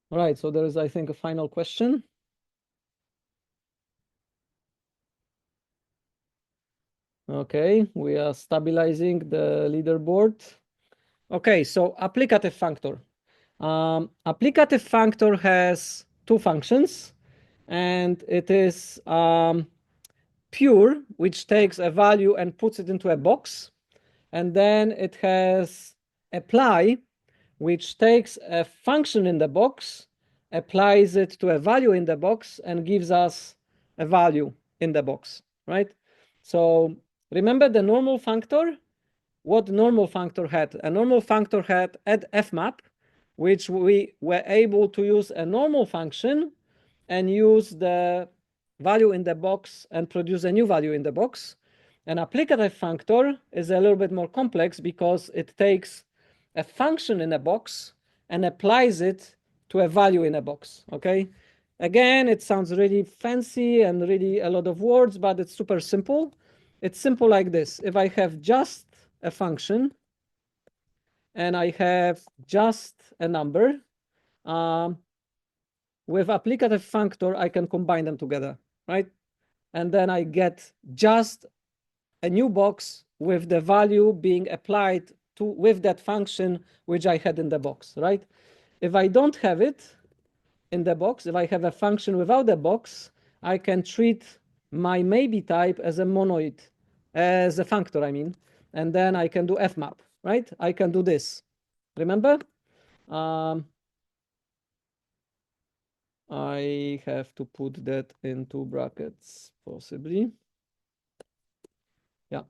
All right, so there is, I think, a final question. Okay, we are stabilizing the leaderboard. Okay, so applicative functor. Applicative functor has two functions, and it is pure, which takes a value and puts it into a box. And then it has apply, which takes a function in the box, applies it to a value in the box, and gives us a value in the box, right? So remember the normal functor? What normal functor had? A normal functor had add fmap, which we were able to use a normal function and use the value in the box and produce a new value in the box. An applicative functor is a little bit more complex because it takes a function in a box and applies it to a value in a box, okay? Again, it sounds really fancy and really a lot of words, but it's super simple. It's simple like this. If I have just a function and I have just a number, with applicative functor, I can combine them together, right? And then I get just a new box with the value being applied to with that function which I had in the box, right? If I don't have it in the box, if I have a function without the box, I can treat my maybe type as a monoid, as a functor, I mean, and then I can do fmap, right? I can do this. Remember? I have to put that into brackets, possibly. Yeah,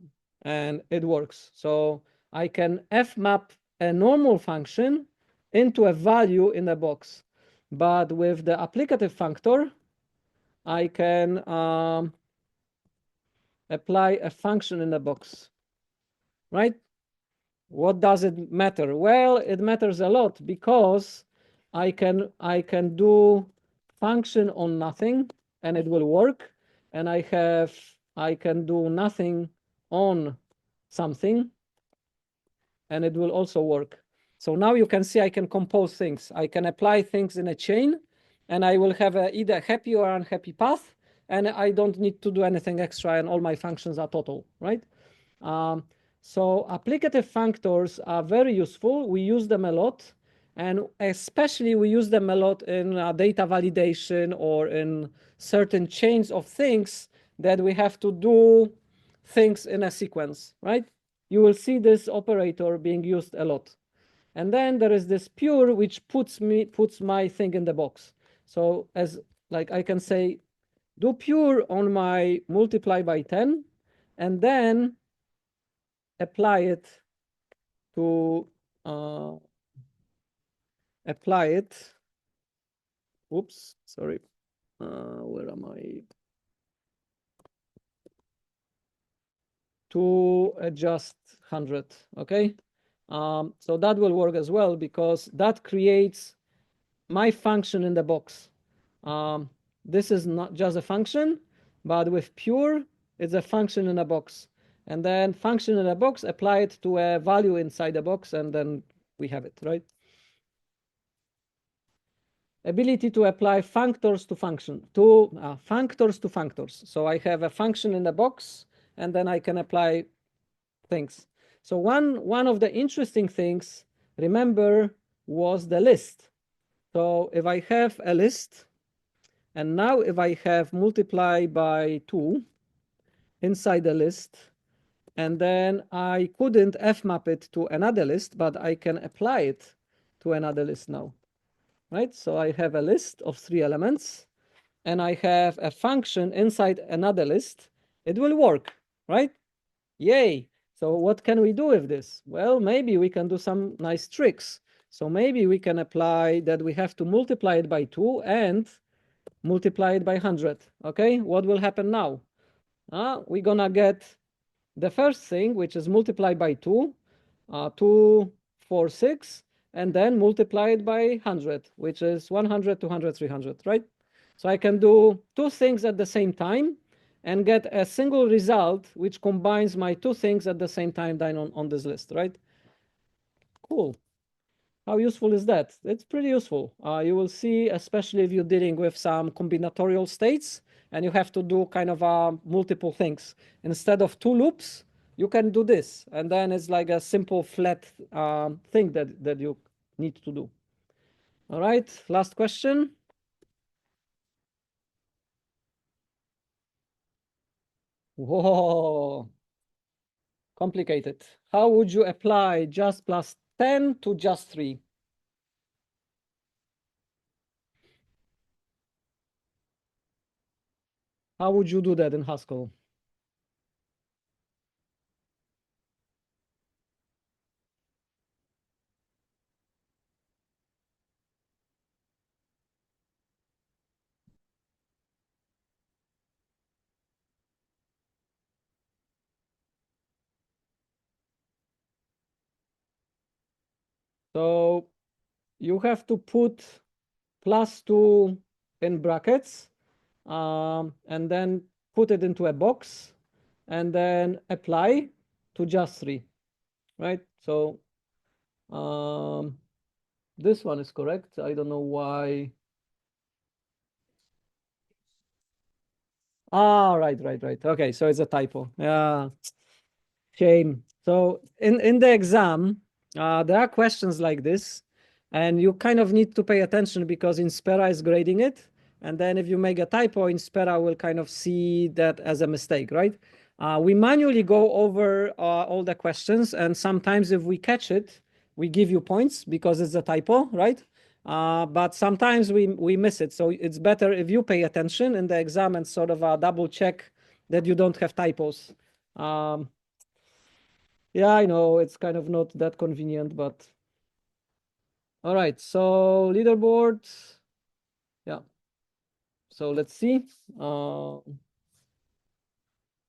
and it works. So I can fmap a normal function into a value in a box. But with the applicative functor, I can apply a function in the box, right? What does it matter? Well, it matters a lot because I can do function on nothing and it will work, and I can do nothing on something and it will also work. So now you can see I can compose things. I can apply things in a chain, and I will have either happy or unhappy path, and I don't need to do anything extra, and all my functions are total, right? So applicative functors are very useful. We use them a lot, and especially we use them a lot in data validation or in certain chains of things that we have to do things in a sequence, right? You will see this operator being used a lot. And then there is this pure, which puts my thing in the box. So as like I can say, do pure on my multiply by 10, and then apply it to apply it. Oops, sorry. Where am I? To adjust 100, okay? So that will work as well because that creates my function in the box. This is not just a function, but with pure, it's a function in a box. And then function in a box, apply it to a value inside the box, and then we have it, right? Ability to apply functors to functors. So I have a function in the box, and then I can apply things. So one of the interesting things, remember, was the list. So if I have a list, and now if I have multiply by 2 inside the list, and then I couldn't fmap it to another list, but I can apply it to another list now, right? So I have a list of 3 elements, and I have a function inside another list. It will work, right? Yay! So what can we do with this? Well, maybe we can do some nice tricks. So maybe we can apply that we have to multiply it by 2 and multiply it by 100. Okay, what will happen now? We're gonna get the first thing, which is multiply by 2, 2, 4, 6, and then multiply it by 100, which is 100, 200, 300, right? So I can do 2 things at the same time and get a single result which combines my 2 things at the same time down on this list, right? Cool. How useful is that? It's pretty useful. You will see, especially if you're dealing with some combinatorial states, and you have to do kind of multiple things. Instead of 2 loops, you can do this, and then it's like a simple flat thing that you need to do. All right, last question. Whoa, complicated. How would you apply just plus 10 to just 3? How would you do that in Haskell? So you have to put plus 2 in brackets, and then put it into a box, and then apply to just 3, right? So this one is correct. I don't know why. Right. Okay, so it's a typo. Yeah, shame. So in the exam, there are questions like this, and you kind of need to pay attention because Inspera is grading it. And then if you make a typo, Inspera will kind of see that as a mistake, right? We manually go over all the questions, and sometimes if we catch it, we give you points because it's a typo, right? But sometimes we miss it. So it's better if you pay attention in the exam and sort of double check that you don't have typos. Yeah, I know it's kind of not that convenient, but all right. So leaderboard. Yeah. So let's see.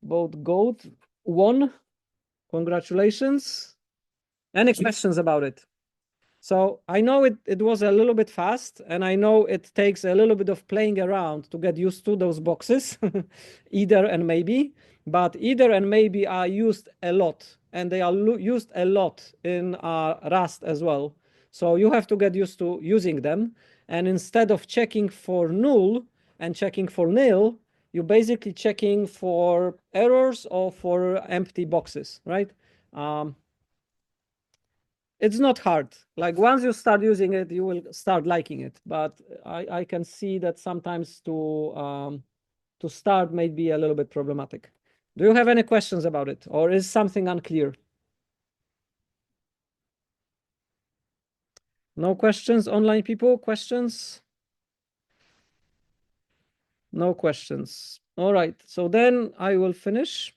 Both Goat won. Congratulations. Any questions about it? So I know it was a little bit fast, and I know it takes a little bit of playing around to get used to those boxes, either and maybe, but either and maybe are used a lot, and they are used a lot in Rust as well. So you have to get used to using them. And instead of checking for null and checking for nil, you're basically checking for errors or for empty boxes, right? It's not hard. Like once you start using it, you will start liking it. But I can see that sometimes to start may be a little bit problematic. Do you have any questions about it, or is something unclear? No questions, online people? Questions? No questions. All right. So then I will finish.